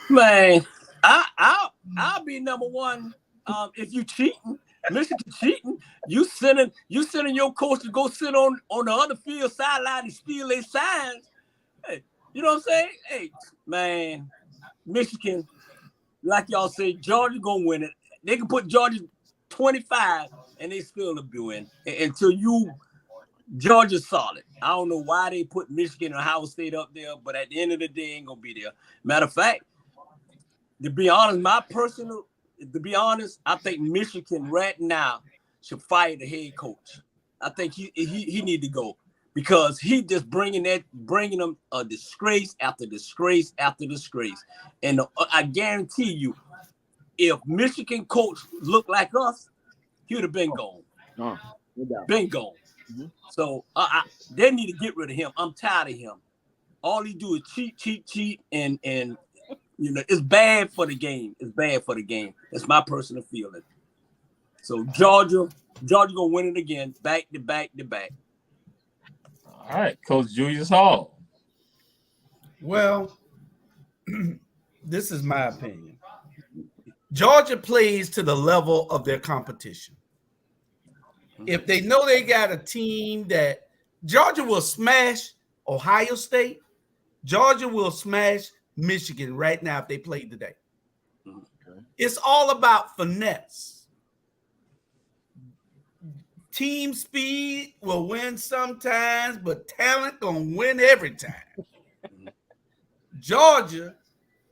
Man, I'll be number one. If you cheating, Michigan cheating, you sending your coach to go sit on the other field sideline and steal their signs. Hey, you know what I'm saying? Hey, man, Michigan, like y'all say, Georgia gonna win it. They can put Georgia 25 and they still will be win until Georgia's solid. I don't know why they put Michigan and Ohio State up there, but at the end of the day, ain't gonna be there. Matter of fact, to be honest, I think Michigan right now should fire the head coach. I think he need to go because he just bringing them a disgrace after disgrace after disgrace. And I guarantee you, if Michigan coach looked like us, he would have been gone.
No doubt.
Been gone.
Mm-hmm.
So they need to get rid of him. I'm tired of him. All he do is cheat, and it's bad for the game. It's bad for the game. That's my personal feeling. So Georgia gonna win it again, back to back to back.
All right, Coach Julius Hall.
Well, this is my opinion. Georgia plays to the level of their competition. If they know they got a team that Georgia will smash Ohio State, Georgia will smash Michigan right now if they played today. Okay. It's all about finesse. Team speed will win sometimes, but talent gonna win every time. Georgia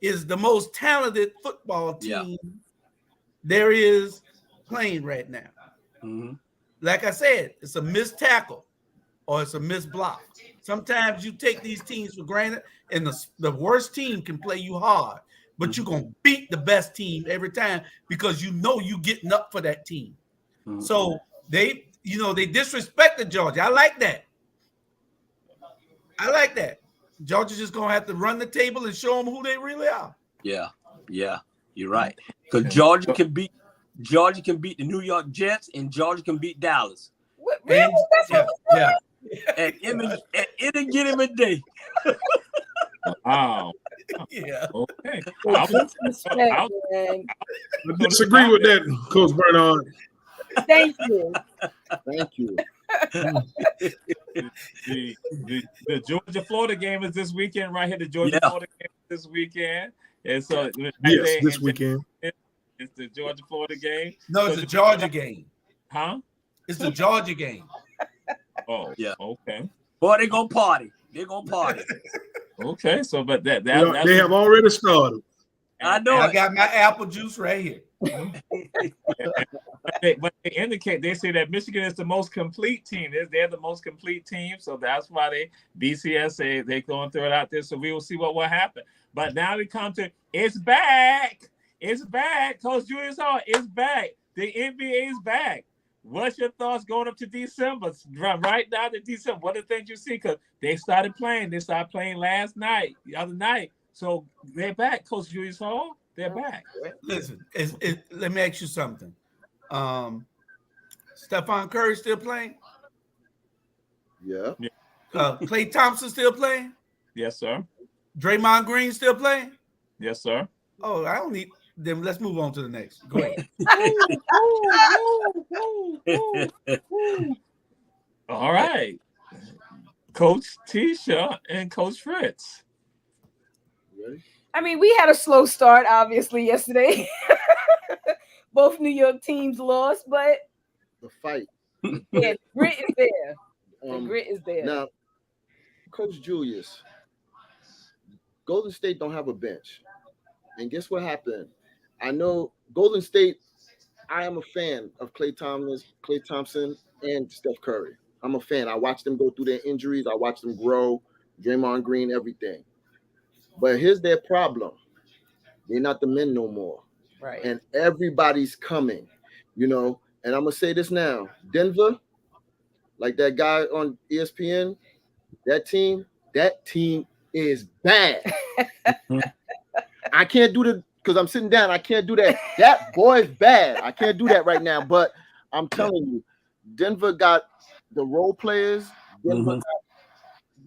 is the most talented football team there is playing right now.
Mm-hmm.
Like I said, it's a missed tackle or it's a missed block. Sometimes you take these teams for granted, and the worst team can play you hard, but you're going to beat the best team every time because you know you're getting up for that team. Mm-hmm. So they disrespected Georgia. I like that. Georgia's just going to have to run the table and show them who they really are.
Yeah, you're right. Because Georgia can beat the New York Jets, and Georgia can beat Dallas.
Really?
Yeah.
At any given day.
Wow.
Yeah.
Okay.
I disagree with that, Coach Bernard.
Thank you.
The Georgia-Florida game is this weekend, right here. The Georgia-Florida game is this weekend. And so
this weekend.
It's the Georgia-Florida game.
No, it's the Georgia game.
Huh?
It's the Georgia game.
Oh, yeah. Okay.
Boy, they're gonna party.
Okay, so but they
have already started.
I know.
I got my apple juice right here.
But they say that Michigan is the most complete team. They're the most complete team, so that's why BCS they're going to throw it out there. So we will see what will happen. But now we come to it's back. Coach Julius Hall, it's back. The NBA is back. What's your thoughts going up to December? Right now to December, what are the things you see? Because they started playing. They started playing the other night. So they're back, Coach Julius Hall. They're back.
Listen, let me ask you something. Stephon Curry still playing?
Yeah.
Klay Thompson still playing?
Yes, sir.
Draymond Green still playing?
Yes, sir.
Oh, I don't need them. Let's move on to the next. Go ahead.
All right. Coach Tisha and Coach Fritz.
Ready?
I mean, we had a slow start, obviously, yesterday. Both New York teams lost, but
the fight.
Yeah, grit is there. The grit is there.
Now, Coach Julius, Golden State don't have a bench. And guess what happened? I know Golden State, I am a fan of Klay Thompson and Steph Curry. I'm a fan. I watched them go through their injuries. I watched them grow, Draymond Green, everything. But here's their problem. They're not the men no more.
Right.
And everybody's coming, and I'm going to say this now. Denver, like that guy on ESPN, that team is bad. I can't do because I'm sitting down. I can't do that. That boy's bad. I can't do that right now. But I'm telling you, Denver got the role players. Denver got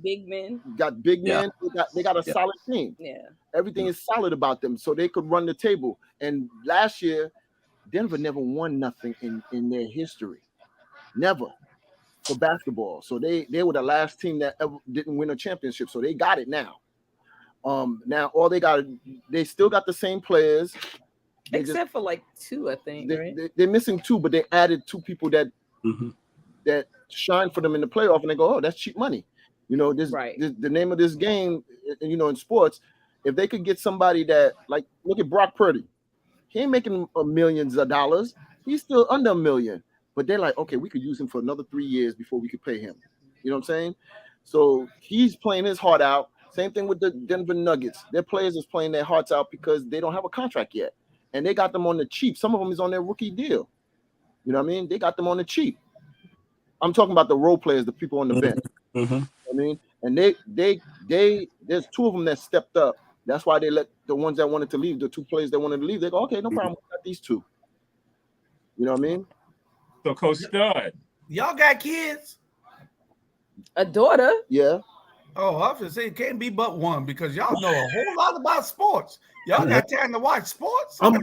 big men.
Got big men. They got a solid team.
Yeah.
Everything is solid about them, so they could run the table. And last year, Denver never won nothing in their history, never for basketball. So they were the last team that ever didn't win a championship. So they got it now. Now all they still got the same players,
except for like 2, I think.
They're missing 2, but they added 2 people that that shine for them in the playoff, and they go, oh, that's cheap money. You know, the name of this game, you know, in sports, if they could get somebody that, like, look at Brock Purdy. He ain't making millions of dollars. He's still under $1 million. But they're like, okay, we could use him for another 3 years before we could pay him. You know what I'm saying? So he's playing his heart out. Same thing with the Denver Nuggets. Their players is playing their hearts out because they don't have a contract yet. And they got them on the cheap. Some of them is on their rookie deal. You know what I mean? They got them on the cheap. I'm talking about the role players, the people on the bench.
Mm-hmm.
I mean, and they there's 2 of them that stepped up. That's why they let the ones that wanted to leave, the 2 players that wanted to leave, they go, okay, no problem. We got these 2. You know what I mean?
So, Coach Stud,
y'all got kids?
A daughter?
Yeah.
Oh, I was gonna say it can't be but one because y'all know a whole lot about sports. Y'all got time to watch sports?
but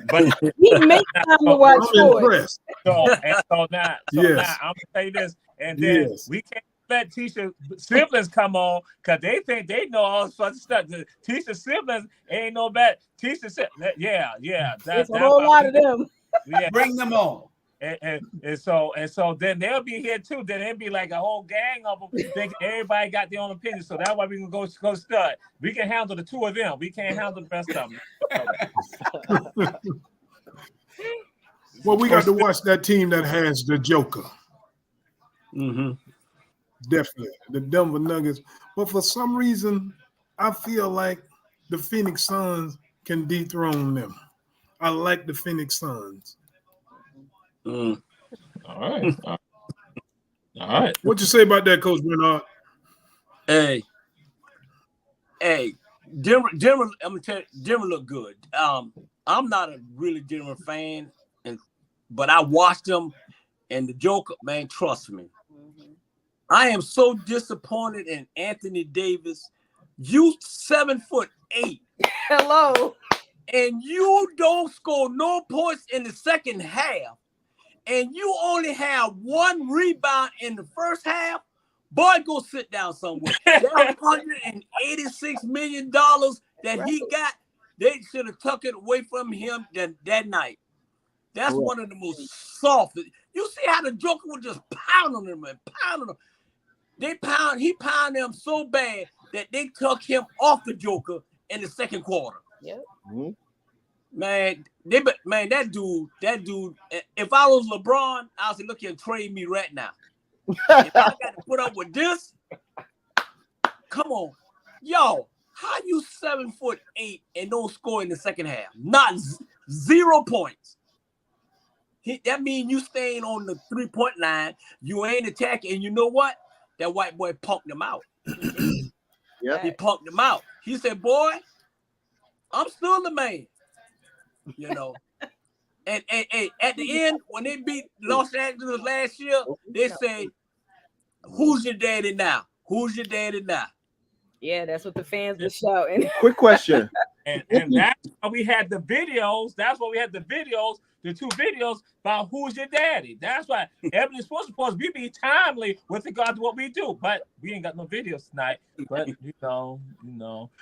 He makes time to watch sports.
Impressed.
now I'm gonna say this, and then we can't let Tisha siblings come on because they think they know all sorts of stuff. The Tisha siblings ain't no bad. Tisha siblings, yeah.
There's a whole lot of them.
Yeah.
Bring them on.
And so then they'll be here too. Then it'll be like a whole gang of them. Everybody got their own opinion. So that's why we can go Stud. We can handle the 2 of them. We can't handle the rest of them.
Well, we got to watch that team that has the Joker.
Mm-hmm.
Definitely. The Denver Nuggets. But for some reason, I feel like the Phoenix Suns can dethrone them. I like the Phoenix Suns.
All right.
What you say about that, Coach Bernard?
Hey, Denver. I'm gonna tell you, Denver look good. I'm not a really Denver fan, but I watched them, and the Joker, man, trust me. I am so disappointed in Anthony Davis. You 7'8".
Hello.
And you don't score no points in the second half. And you only have 1 rebound in the first half, boy, go sit down somewhere. That $186 million that he got, they should have took it away from him that night. That's one of the most softest. You see how the Joker would just pound on them and pound on them. He pounded them so bad that they took him off the Joker in the second quarter.
Yep.
Mm-hmm.
Man, that dude. If I was LeBron, I would say, look here, trade me right now. If I got to put up with this, come on, yo, how you 7'8" and don't score in the second half? Not 0 points. That means you staying on the 3-point line. You ain't attacking, and you know what? That white boy punked him out.
Yeah,
he punked him out. He said, "Boy, I'm still the man." You know, and at the end, when they beat Los Angeles last year, they say, "Who's your daddy now? Who's your daddy now?"
Yeah, that's what the fans were shouting.
Quick question.
And that's why we had the videos. That's why we had the videos, the 2 videos about who's your daddy. That's why Ebony Sports Reports, we be timely with regard to what we do. But we ain't got no videos tonight. But you know.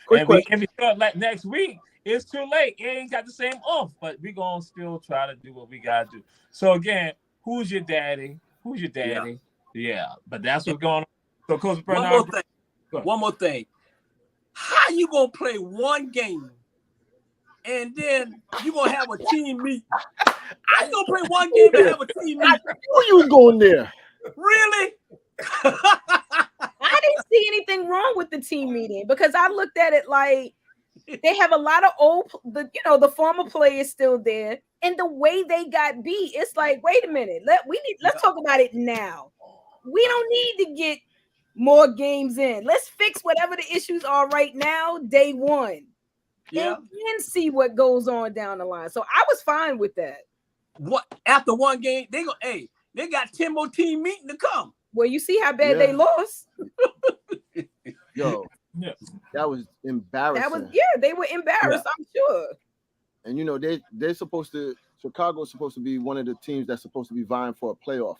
Quick
If we start like next week, it's too late. It ain't got the same oomph, but we gonna still try to do what we gotta do. So again, who's your daddy? Who's your daddy? Yeah, but that's what's going on. So Coach Bernard,
one more thing. How you gonna play one game and then you gonna have a team meeting? How you gonna play one game and have a team meeting?
I knew you was going there.
Really?
I didn't see anything wrong with the team meeting because I looked at it like they have a lot of the former players still there, and the way they got beat, it's like, wait a minute, let's talk about it now. We don't need to get more games in. Let's fix whatever the issues are right now, day one.
Yeah.
And then see what goes on down the line. So I was fine with that.
What after one game, they got 10 more team meeting to come.
Well, you see how bad they lost.
Yo,
Yeah.
that was embarrassing.
That was they were embarrassed, I'm sure.
And you know, they're supposed to. Chicago's supposed to be one of the teams that's supposed to be vying for a playoff.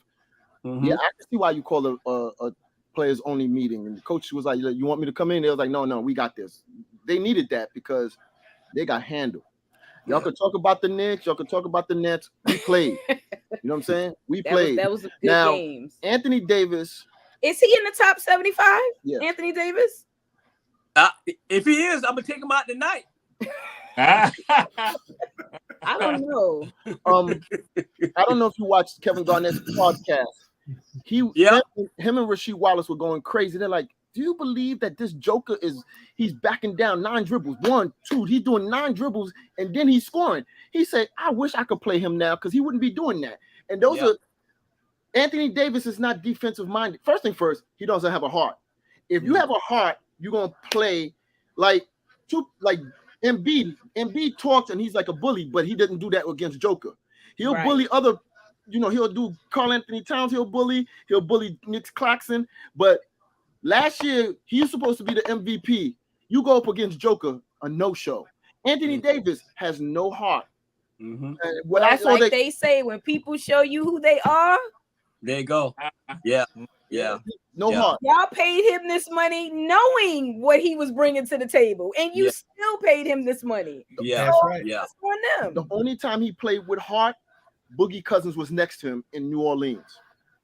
Mhm.
Yeah, I can see why you call a players only meeting. And the coach was like, "You want me to come in?" They was like, "No, we got this." They needed that because they got handled. Y'all could talk about the Knicks. Y'all could talk about the Nets. We played. You know what I'm saying? We played.
That was good
Now,
games.
Anthony Davis.
Is he in the top 75?
Yeah.
Anthony Davis?
If he is, I'm gonna take him out tonight.
I don't know.
I don't know if you watched Kevin Garnett's podcast. Him and Rasheed Wallace were going crazy. They're like, "Do you believe that this Joker he's backing down 9 dribbles? 1, 2, he's doing 9 dribbles and then he's scoring." He said, "I wish I could play him now because he wouldn't be doing that." And those are Anthony Davis is not defensive minded. First thing first, he doesn't have a heart. If you have a heart, you're gonna play like Embiid. Embiid talks and he's like a bully, but he didn't do that against Joker. He'll bully other, he'll do Karl Anthony Towns, he'll bully Nick Claxton. But last year, he's supposed to be the MVP. You go up against Joker, a no-show. Anthony Davis has no heart.
Mm-hmm.
When I saw that,
they say, when people show you who they are,
there you go. Yeah.
No heart.
Y'all paid him this money knowing what he was bringing to the table, and you still paid him this money.
Yeah,
that's
right. Yeah.
That's on them.
The only time he played with heart, Boogie Cousins was next to him in New Orleans.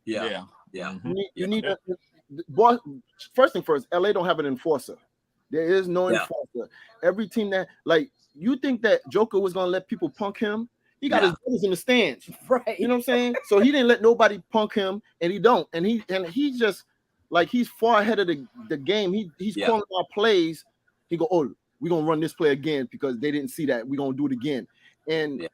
Yeah.
You need first thing first, LA don't have an enforcer. There is no enforcer. Every team that you think that Joker was gonna let people punk him? He got his brothers in the stands,
right?
You know what I'm saying? So he didn't let nobody punk him, and he don't. And he just he's far ahead of the game. He's calling our plays. He go, "Oh, we're gonna run this play again because they didn't see that. We're gonna do it again." And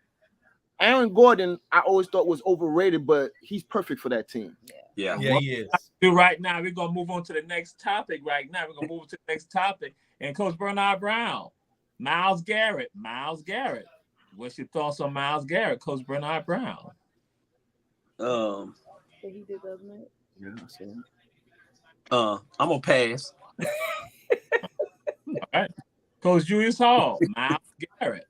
Aaron Gordon, I always thought was overrated, but he's perfect for that team.
Yeah, he is.
Right now, we're gonna move on to the next topic. Right now, we're gonna move to the next topic. And Coach Bernard Brown, Myles Garrett. What's your thoughts on Myles Garrett, Coach Bernard Brown?
He did the other night.
Yeah, I see him.
I'm gonna pass.
All right, Coach Julius Hall, Myles Garrett.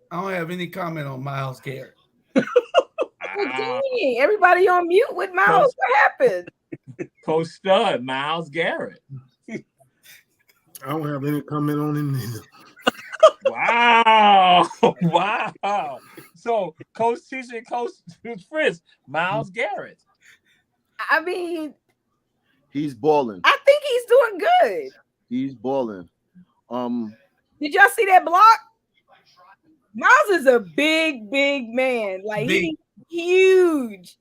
I don't have any comment on Myles Garrett.
Dang, everybody on mute with Myles. What happened?
Coach Stud, Myles Garrett.
I don't have any comment on him either.
Wow. So, Coach Tisha and Coach Fritz, Myles Garrett.
I mean,
he's balling.
I think he's doing good.
He's balling.
Did y'all see that block? Myles is a big man. He's huge.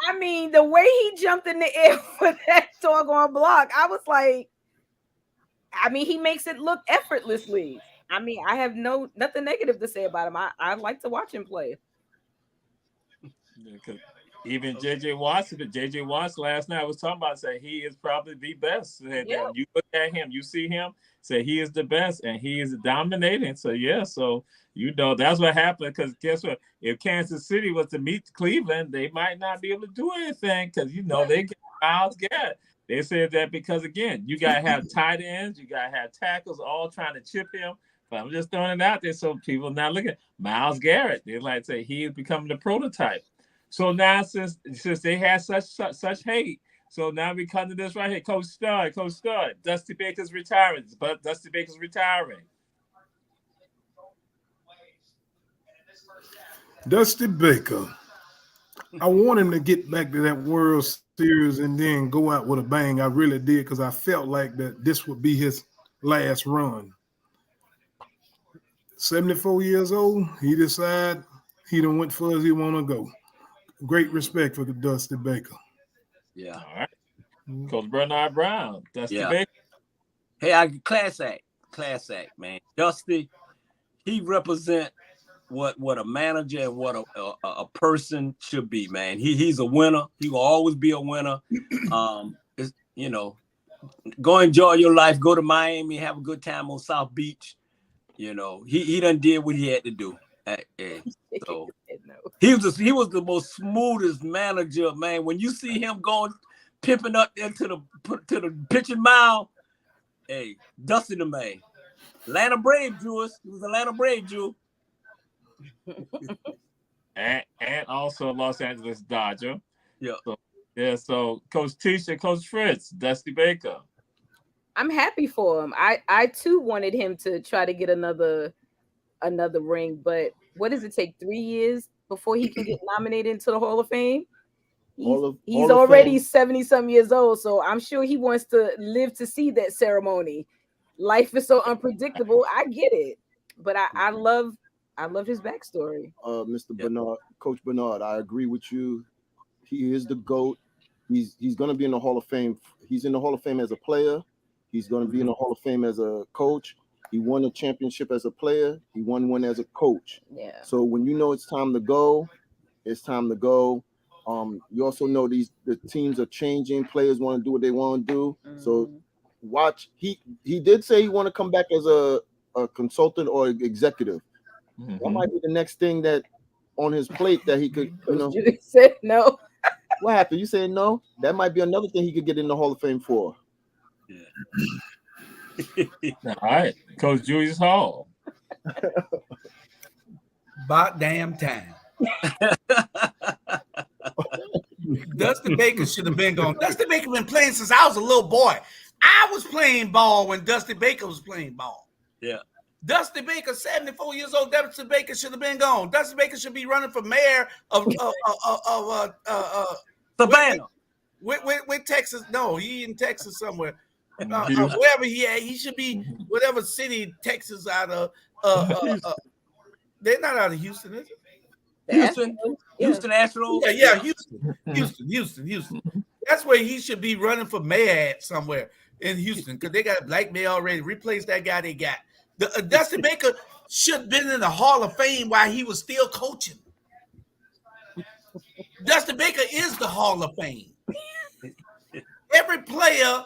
I mean, the way he jumped in the air for that doggone block, I was like, he makes it look effortlessly. I have nothing negative to say about him. I like to watch him play.
Even JJ Watts last night was talking about saying he is probably the best. You look at him, you see him, say he is the best and he is dominating. So that's what happened. Because guess what? If Kansas City was to meet Cleveland, they might not be able to do anything because they get Myles Garrett. They said that because again, you gotta have tight ends, you gotta have tackles, all trying to chip him. But I'm just throwing it out there so people now look at Myles Garrett. They like to say he is becoming the prototype. So now since they had such hate, so now we come to this right here, Coach Stud, Dusty Baker's retiring, but Dusty Baker's retiring.
Dusty Baker. I want him to get back to that World Series and then go out with a bang. I really did because I felt like that this would be his last run. 74 years old, he decided he done went far as he want to go. Great respect for the Dusty Baker.
Yeah.
All right. Coach Bernard Brown, Dusty Baker.
Hey, class act, man. Dusty, he represent what a manager and what a person should be, man. He's a winner. He will always be a winner. Go enjoy your life. Go to Miami, have a good time on South Beach. He done did what he had to do. So he was the most smoothest manager, man. When you see him going pimping up into the pitching mound. Hey, Dusty the man. Atlanta Brave Jewels. He was Atlanta Brave Jew.
and also Los Angeles Dodger.
Yeah.
So Coach Tisha, Coach Fritz, Dusty Baker.
I'm happy for him. I too wanted him to try to get another ring, but what does it take? 3 years before he can get nominated into the Hall of Fame? He's already 70-some years old, so I'm sure he wants to live to see that ceremony. Life is so unpredictable. I get it, but I love his backstory.
Mr. Bernard, Coach Bernard, I agree with you. He is the GOAT. He's going to be in the Hall of Fame. He's in the Hall of Fame as a player. He's going to be in the Hall of Fame as a coach. He won a championship as a player. He won one as a coach.
Yeah.
So when you know it's time to go, it's time to go. You also know the teams are changing. Players want to do what they want to do. Mm-hmm. So watch. He did say he want to come back as a consultant or executive. Mm-hmm. That might be the next thing that on his plate that he could.
You said no.
What happened? You said no? That might be another thing he could get in the Hall of Fame for.
Yeah. All right, Coach Julius Hall.
About damn time. Dusty Baker should have been gone. Dusty Baker been playing since I was a little boy. I was playing ball when Dusty Baker was playing ball.
Yeah.
Dusty Baker, 74 years old. Dusty Baker should have been gone. Dusty Baker should be running for mayor of
Savannah.
With Texas. No, he in Texas somewhere. Wherever he should be, whatever city Texas out of. They're not out of Houston, is it?
Houston Astros.
Yeah, Houston. That's where he should be running for mayor at somewhere in Houston because they got a black mayor already. Replace that guy they got. Dusty Baker should have been in the Hall of Fame while he was still coaching. Dusty Baker is the Hall of Fame. Every player,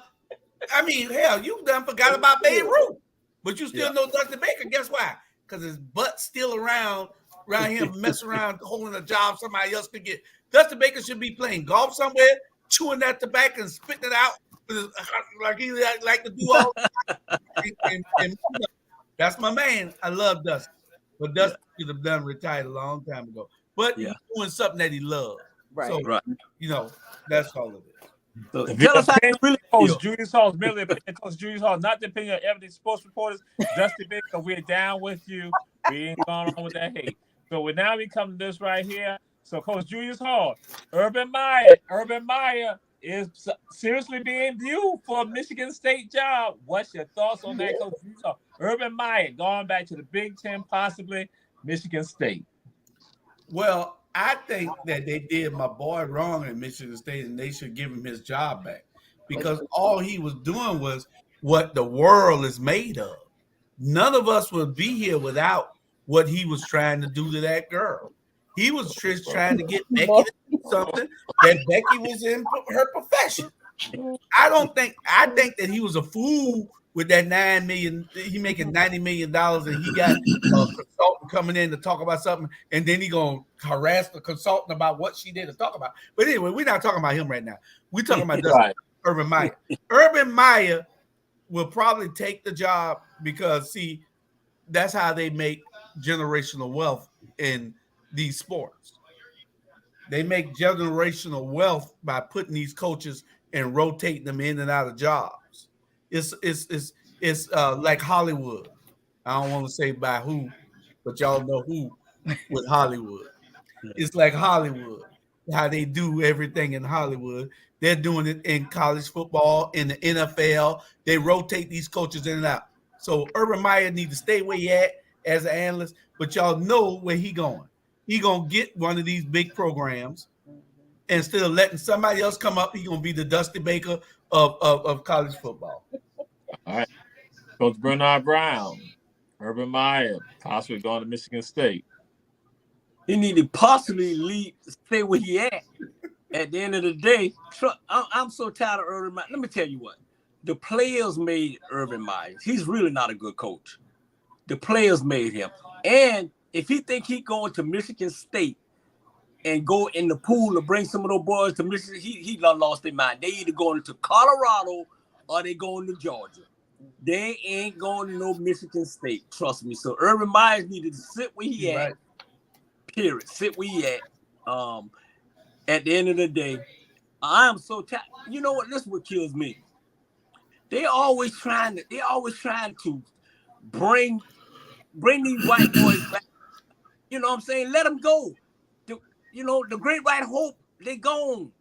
I mean, hell, you done forgot about Babe Ruth, but you still know Dusty Baker. Guess why? Because his butt's still around here, messing around, holding a job somebody else could get. Dusty Baker should be playing golf somewhere, chewing that tobacco and spitting it out like he like to do all the time. And that's my man. I love Dusty. But Dusty should have done retired a long time ago. But he's doing something that he loved.
Right.
So, that's all of it.
So tell us how you really
Coach Julius Hall's merely Coach Julius Hall, not depending on Ebony sports reporters. Dusty Baker, we're down with you. We ain't going on with that hate. So now we come to this right here. So Coach Julius Hall, Urban Meyer is seriously being viewed for a Michigan State job. What's your thoughts on that, Coach Julius Hall? Urban Meyer going back to the Big Ten, possibly Michigan State.
Well, I think that they did my boy wrong in Michigan State, and they should give him his job back because all he was doing was what the world is made of. None of us would be here without what he was trying to do to that girl. He was just trying to get Becky to do something that Becky was in her profession. I think that he was a fool with that $9 million. He making $90 million, and he got a consultant coming in to talk about something, and then he gonna harass the consultant about what she did to talk about. But anyway, we're not talking about him right now. We're talking about Urban Meyer. Urban Meyer will probably take the job because that's how they make generational wealth in these sports. They make generational wealth by putting these coaches and rotating them in and out of jobs. It's like Hollywood. I don't want to say by who, but y'all know who with Hollywood. It's like Hollywood, how they do everything in Hollywood. They're doing it in college football, in the NFL. They rotate these coaches in and out. So Urban Meyer needs to stay where he at as an analyst, but y'all know where he going. He gonna get one of these big programs. Instead of letting somebody else come up, he gonna be the Dusty Baker of college football.
All right. Coach Bernard Brown, Urban Meyer, possibly going to Michigan State.
He need to possibly stay where he at. At the end of the day, I'm so tired of Urban Meyer. Let me tell you what. The players made Urban Meyer. He's really not a good coach. The players made him. And if he think he going to Michigan State and go in the pool to bring some of those boys to Michigan, he done lost their mind. They either going to Colorado or they going to Georgia. They ain't going to no Michigan State. Trust me. So Urban Myers needed to sit where he at. Period. Sit where he at. At the end of the day, I am so tired. You know what? This is what kills me. They always trying to bring these white boys back. You know what I'm saying? Let them go. The great white hope, they gone.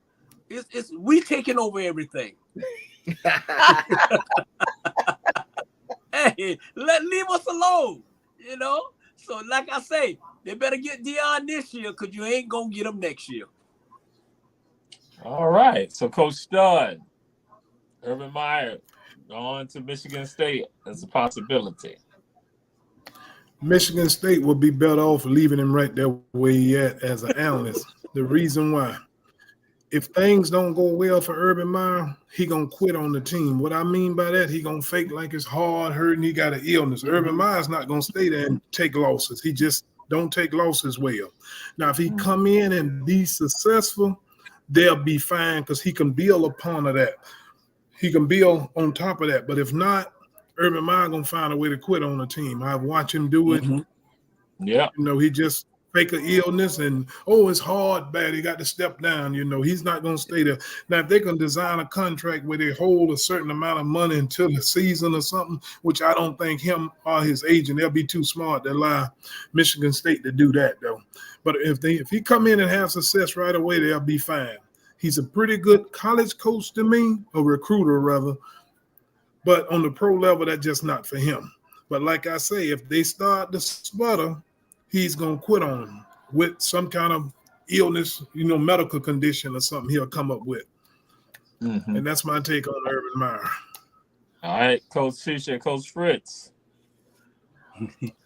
It's we taking over everything. Hey, leave us alone. So like I say, they better get Deion this year because you ain't gonna get him next year.
All right. So Coach Stud, Urban Meyer going to Michigan State as a possibility.
Michigan State would be better off leaving him right there where he at as an analyst. The reason why, if things don't go well for Urban Meyer, he gonna quit on the team. What I mean by that, he gonna fake like it's hard, hurting, he got an illness. Urban Meyer's not gonna stay there and take losses. He just don't take losses well. Now, if he come in and be successful, they'll be fine because he can build upon that. He can build on top of that. But if not, Urban Meyer gonna find a way to quit on the team. I've watched him do it.
Mm-hmm. Yeah.
He just fake an illness and it's hard, bad. He got to step down. He's not gonna stay there. Now, if they can design a contract where they hold a certain amount of money until the season or something, which I don't think him or his agent, they'll be too smart to allow Michigan State to do that though. But if he come in and have success right away, they'll be fine. He's a pretty good college coach to me, a recruiter rather. But on the pro level, that's just not for him. But like I say, if they start to sputter, he's going to quit on them with some kind of illness, medical condition or something he'll come up with. Mm-hmm. And that's my take on Urban Meyer.
All right, Coach Fisher, Coach Fritz.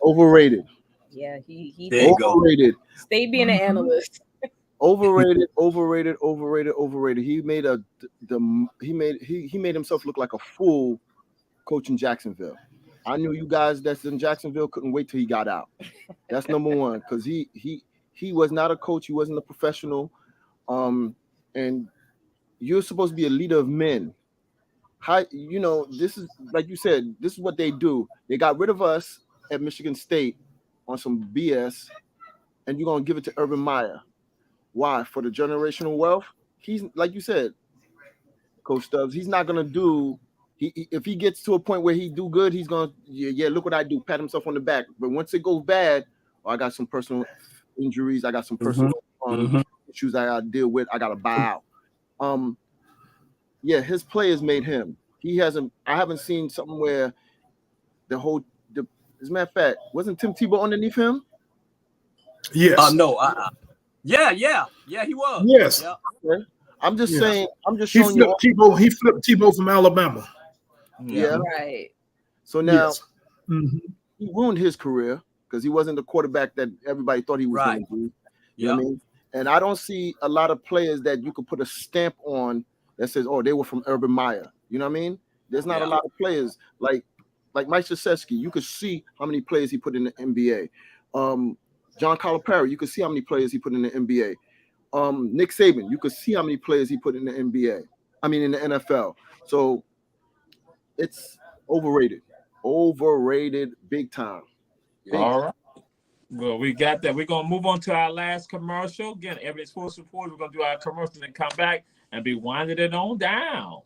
Overrated.
Yeah, he
overrated.
Stay being an analyst.
Overrated. He made himself look like a fool coaching Jacksonville. I knew you guys that's in Jacksonville couldn't wait till he got out. That's number one, because he was not a coach. He wasn't a professional. And you're supposed to be a leader of men. This is like you said. This is what they do. They got rid of us at Michigan State on some BS, and you're gonna give it to Urban Meyer. Why? For the generational wealth? He's like you said, Coach Stubbs. He's not gonna do. If he gets to a point where he do good, he's gonna look what I do, pat himself on the back. But once it goes bad, I got some personal injuries, I got some personal issues I gotta deal with. I gotta buy out. His players made him. I haven't seen something where as a matter of fact, wasn't Tim Tebow underneath him?
Yes.
No. Yeah, he was.
Yes.
Yeah.
Okay. I'm just saying. I'm just showing you.
He flipped Tebow from Alabama.
Yeah.
Right.
So now he ruined his career because he wasn't the quarterback that everybody thought he was going to be. You know what I mean? And I don't see a lot of players that you could put a stamp on that says, "Oh, they were from Urban Meyer." You know what I mean? There's not a lot of players like Mike Krzyzewski. You could see how many players he put in the NBA. John Calipari, you could see how many players he put in the NBA. Nick Saban, you could see how many players he put in the NBA. I mean, in the NFL. So it's overrated big time.
All right. Well, we got that. We're going to move on to our last commercial. Again, Ebony Sports Report. We're going to do our commercial and come back and be winding it on down.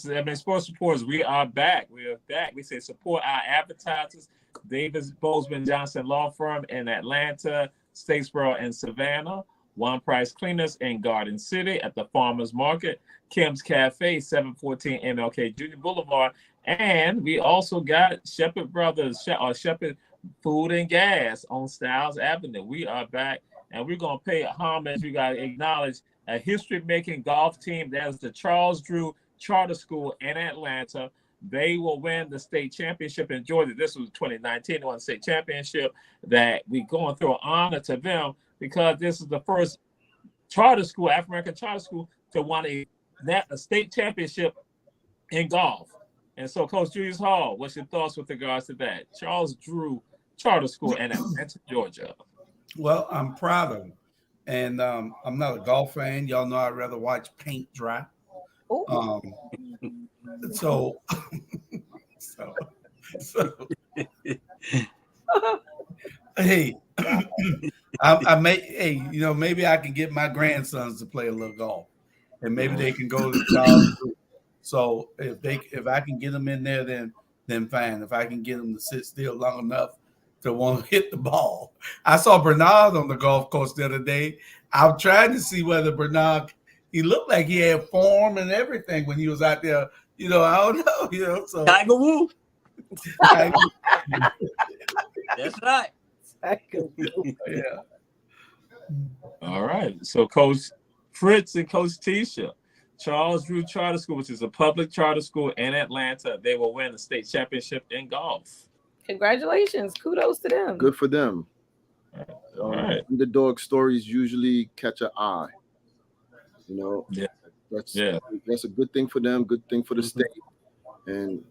This is Ebony Sports Reporters. We are back. We are back. We say support our advertisers. Davis Bozeman Johnson Law Firm in Atlanta, Statesboro, and Savannah. One Price Cleaners in Garden City at the Farmers Market. Kim's Cafe, 714 MLK Junior Boulevard. And we also got Shepherd Brothers, Shepherd Food and Gas on Styles Avenue. We are back, and we're going to pay homage. We got to acknowledge a history-making golf team. That is the Charles Drew Charter School in Atlanta. They will win the state championship in Georgia. This was 2019. They won the state championship. That we're going through an honor to them because this is the first charter school, African charter school, to win a state championship in golf. And so, Coach Julius Hall, what's your thoughts with regards to that? Charles Drew Charter School in Atlanta, Georgia.
Well, I'm proud of them. And I'm not a golf fan. Y'all know I'd rather watch paint dry. So hey, maybe I can get my grandsons to play a little golf, and maybe they can go to Charles. So if I can get them in there, then fine. If I can get them to sit still long enough to want to hit the ball. I saw Bernard on the golf course the other day. I'm trying to see whether Bernard, he looked like he had form and everything when he was out there. I don't know. So
Tiger Woo. That's right.
Yeah.
All right. So Coach Fritz and Coach Tisha, Charles Drew Charter School, which is a public charter school in Atlanta, they will win the state championship in golf.
Congratulations. Kudos to them.
Good for them.
All right.
Underdog stories usually catch an eye.
Yeah.
That's a good thing for them, good thing for the state. And,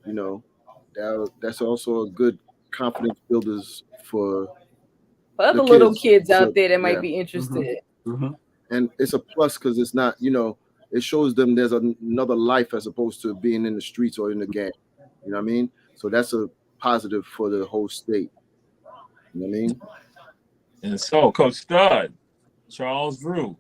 that's also a good confidence builders for
other little kids out there that might be interested.
And it's a plus because it's not, it shows them there's another life as opposed to being in the streets or in the gang. You know what I mean? So that's a positive for the whole state. You know what I mean?
And so, Coach Stud, Charles Drew.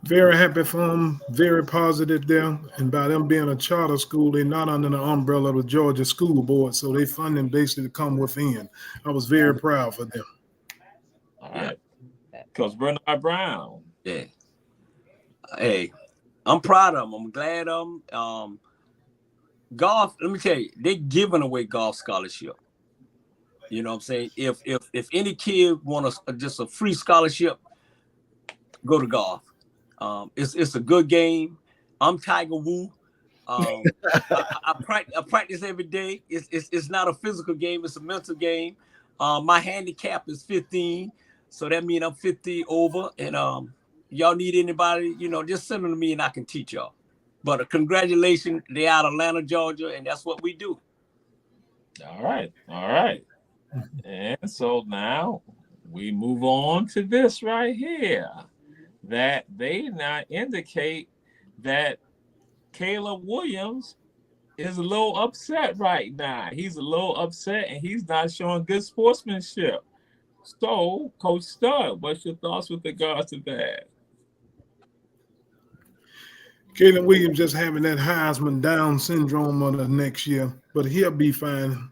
Very happy for them, very positive there. And by them being a charter school, they're not under the umbrella of the Georgia School Board, so they funding basically come within. I was very proud for them.
All right. Coach Bernard Brown.
Yeah. Hey, I'm proud of them. I'm glad of them. Golf, let me tell you, they're giving away golf scholarship. You know what I'm saying? If any kid wants just a free scholarship, go to golf. It's a good game. I'm Tiger Woo. I practice every day. It's not a physical game. It's a mental game. My handicap is 15, so that means I'm 50 over. And y'all need anybody, just send them to me and I can teach y'all. But congratulations, they're out of Atlanta, Georgia, and that's what we do.
All right. And so now we move on to this right here. That they now indicate that Caleb Williams is a little upset right now. He's a little upset and he's not showing good sportsmanship. So, Coach Stud, what's your thoughts with regards to that?
Caleb Williams just having that Heisman Down syndrome on the next year, but he'll be fine.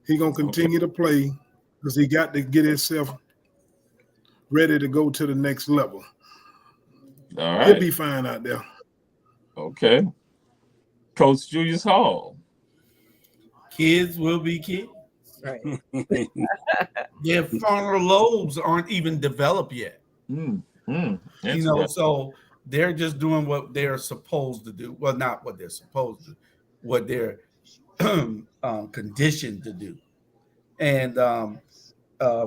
He's going to continue to play because he got to get himself ready to go to the next level.
All right.
He'll be fine out there.
Okay. Coach Julius Hall.
Kids will be kids.
Right.
Their frontal lobes aren't even developed yet. So they're just doing what they're supposed to do. Well, not what they're supposed to, what they're conditioned to do. And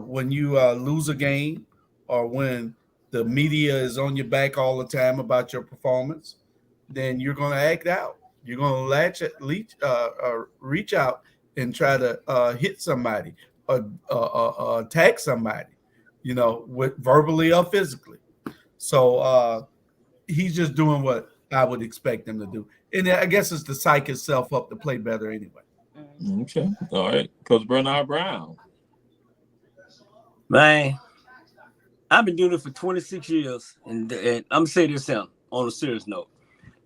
when you lose a game, or when the media is on your back all the time about your performance, then you're going to act out. You're going to reach out and try to hit somebody or attack somebody, with verbally or physically. So he's just doing what I would expect him to do. And I guess it's to psych himself up to play better anyway.
Okay. All right. Coach Bernard Brown.
Man, I've been doing it for 26 years, and I'm saying this on a serious note.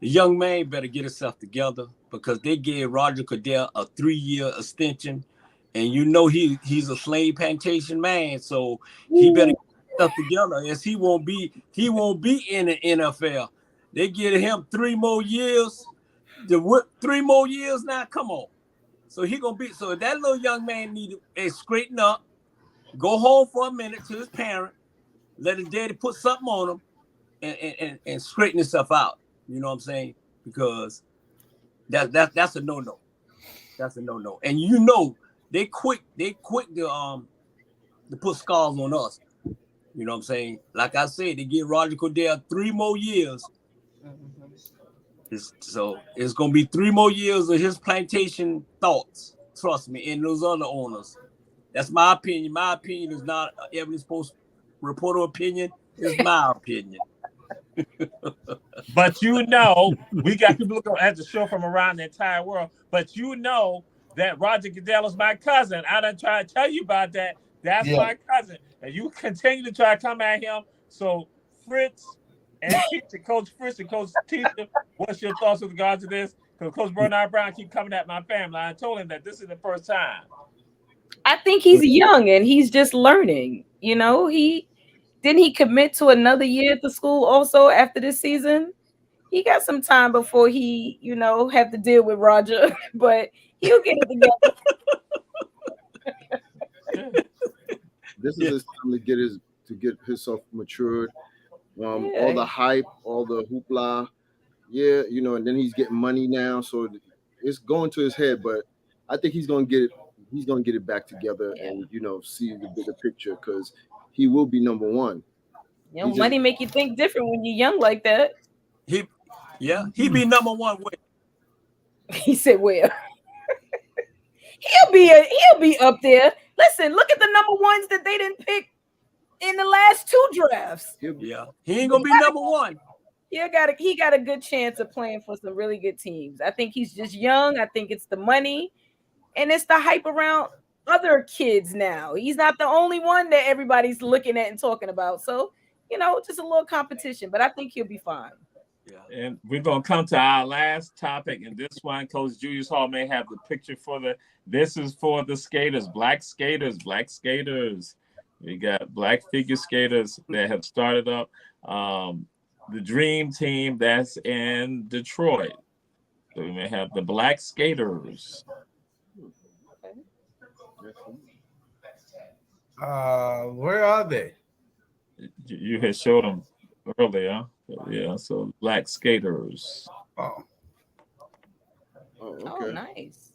the young man better get himself together because they gave Roger Goodell a 3-year extension, and you know he's a slave plantation man, so he better get himself together, as he won't be in the NFL. They give him 3 more years. 3 more years now. Come on. So he gonna be. So that little young man need to straighten up, go home for a minute to his parent, let his daddy put something on him, and straighten himself out. You know what I'm saying? Because that's a no-no. That's a no-no. And you know they quick to put scars on us. You know what I'm saying? Like I said, they give Roger Goodell 3 more years. So it's gonna be 3 more years of his plantation thoughts. Trust me, and those other owners. That's my opinion. My opinion is not Ebony's supposed reporter opinion. It's my opinion.
But you know, we got people looking at the show from around the entire world. But you know that Roger Goodell is my cousin. I done try to tell you about that. That's my cousin. And you continue to try to come at him. So Fritz and teacher, Coach Fritz and Coach Teacher, what's your thoughts with regard to this? Because Coach Bernard Brown keep coming at my family. I told him that this is the first time.
I think he's young and he's just learning. You know, he commit to another year at the school also after this season. He got some time before he, you know, have to deal with Roger, but he'll get it together.
This is his time to get himself matured. All the hype, all the hoopla, you know, and then he's getting money now, so it's going to his head. But I think he's gonna get it. He's gonna get it back together, and you know, see the bigger picture because he will be number one.
You know, money make you think different when you're young like that.
He be number one.
He said, "Where?" he'll be up there. Listen, look at the number ones that they didn't pick in the last 2 drafts.
He ain't gonna be number one.
He got a good chance of playing for some really good teams. I think he's just young. I think it's the money, and it's the hype around other kids now. He's not the only one that everybody's looking at and talking about. So, you know, just a little competition, but I think he'll be fine.
Yeah. And we're going to come to our last topic. And this one, Coach Julius Hall may have the picture this is for the skaters, black skaters. We got black figure skaters that have started up the dream team that's in Detroit. So we may have the black skaters.
Where are they?
You had showed them earlier. Yeah, so black skaters.
Oh, okay.
Oh, nice.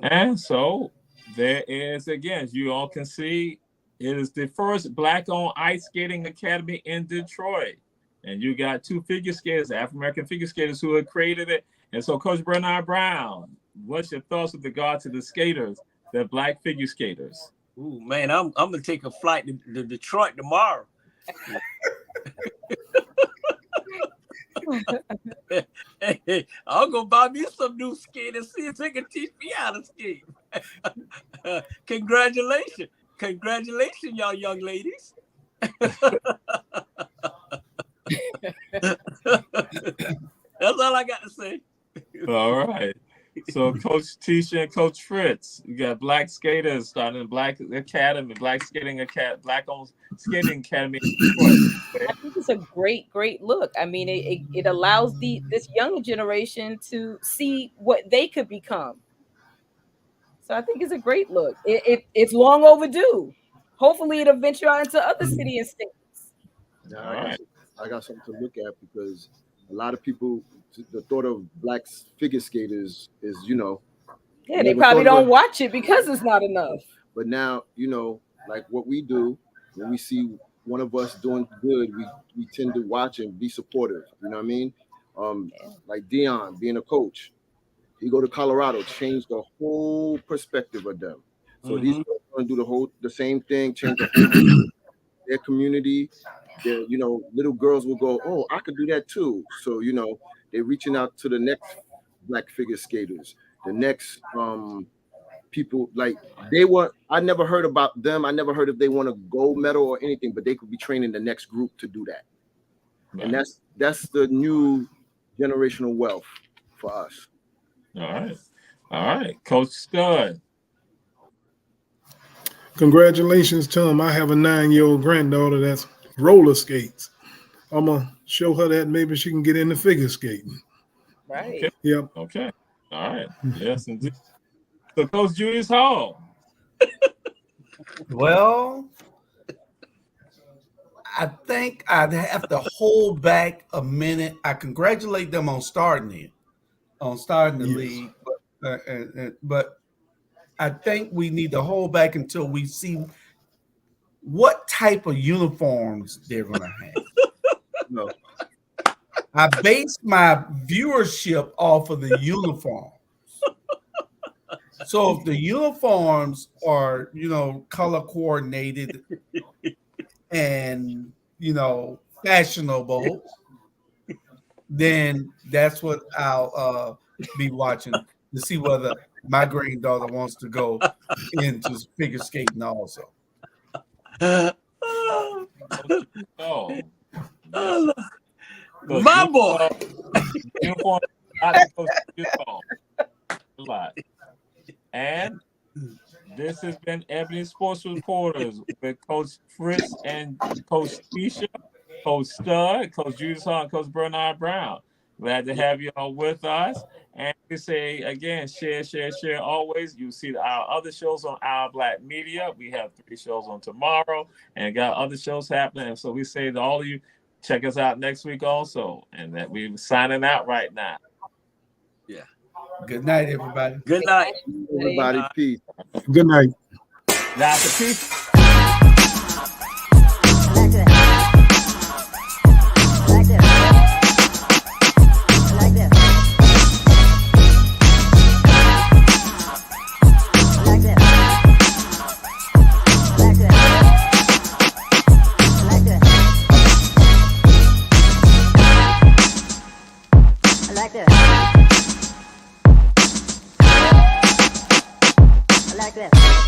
And so there is, again, as you all can see, it is the first black-owned ice skating academy in Detroit. And you got 2 figure skaters, African-American figure skaters who have created it. And so Coach Bernard Brown, what's your thoughts with regard to the skaters, the black figure skaters?
Ooh, man, I'm gonna take a flight to Detroit tomorrow. Hey, I'll go buy me some new skate and see if they can teach me how to skate. Congratulations, y'all young ladies. That's all I got to say.
All right. So Coach Tisha and Coach Fritz, you got black skaters starting in Black Academy, Black Skating Academy, Black-owned Skating Academy.
I think it's a great look. I mean, it allows this younger generation to see what they could become. So I think it's a great look. It's long overdue. Hopefully, it'll venture out into other cities and states.
Yeah, I got something to look at because a lot of people, the thought of black figure skaters is, you know.
Yeah, they probably don't watch it because it's not enough.
But now, you know, like what we do, when we see one of us doing good, we tend to watch and be supportive. You know what I mean? Like Dion being a coach, he go to Colorado, change the whole perspective of them. So these girls are going to do the same thing, change the whole their community. You know, little girls will go, oh, I could do that too. So, you know, they're reaching out to the next black figure skaters, the next people. Like I never heard about them. I never heard if they won a gold medal or anything, but they could be training the next group to do that. Right. And that's the new generational wealth for us.
All right, Coach Stud.
Congratulations, Tom. I have a 9-year-old granddaughter that's roller skates. I'm gonna show her that maybe she can get into figure skating.
Right.
Okay.
Yep.
Okay. All right. Yes, indeed. So, Coach Julius Hall.
Well, I think I'd have to hold back a minute. I congratulate them on starting the
Yes.
league, but I think we need to hold back until we see what type of uniforms they're going to have. No. I base my viewership off of the uniform. So if the uniforms are, color coordinated and, fashionable, then that's what I'll be watching to see whether my granddaughter wants to go into figure skating also.
Oh,
My boy.
Uniform. And this has been Ebony Sports Reporters with Coach Fritz and Coach Keisha, Coach Stud, Coach Julius Hall, and Coach Bernard Brown. Glad to have you all with us. And we say again, share always. You see our other shows on Our Black Media. We have 3 shows on tomorrow and got other shows happening. And so we say to all of you, check us out next week also. And that we're signing out right now.
Yeah.
Good night, everybody.
Good night.
Everybody, peace.
Good night.
Now the people.
Like that.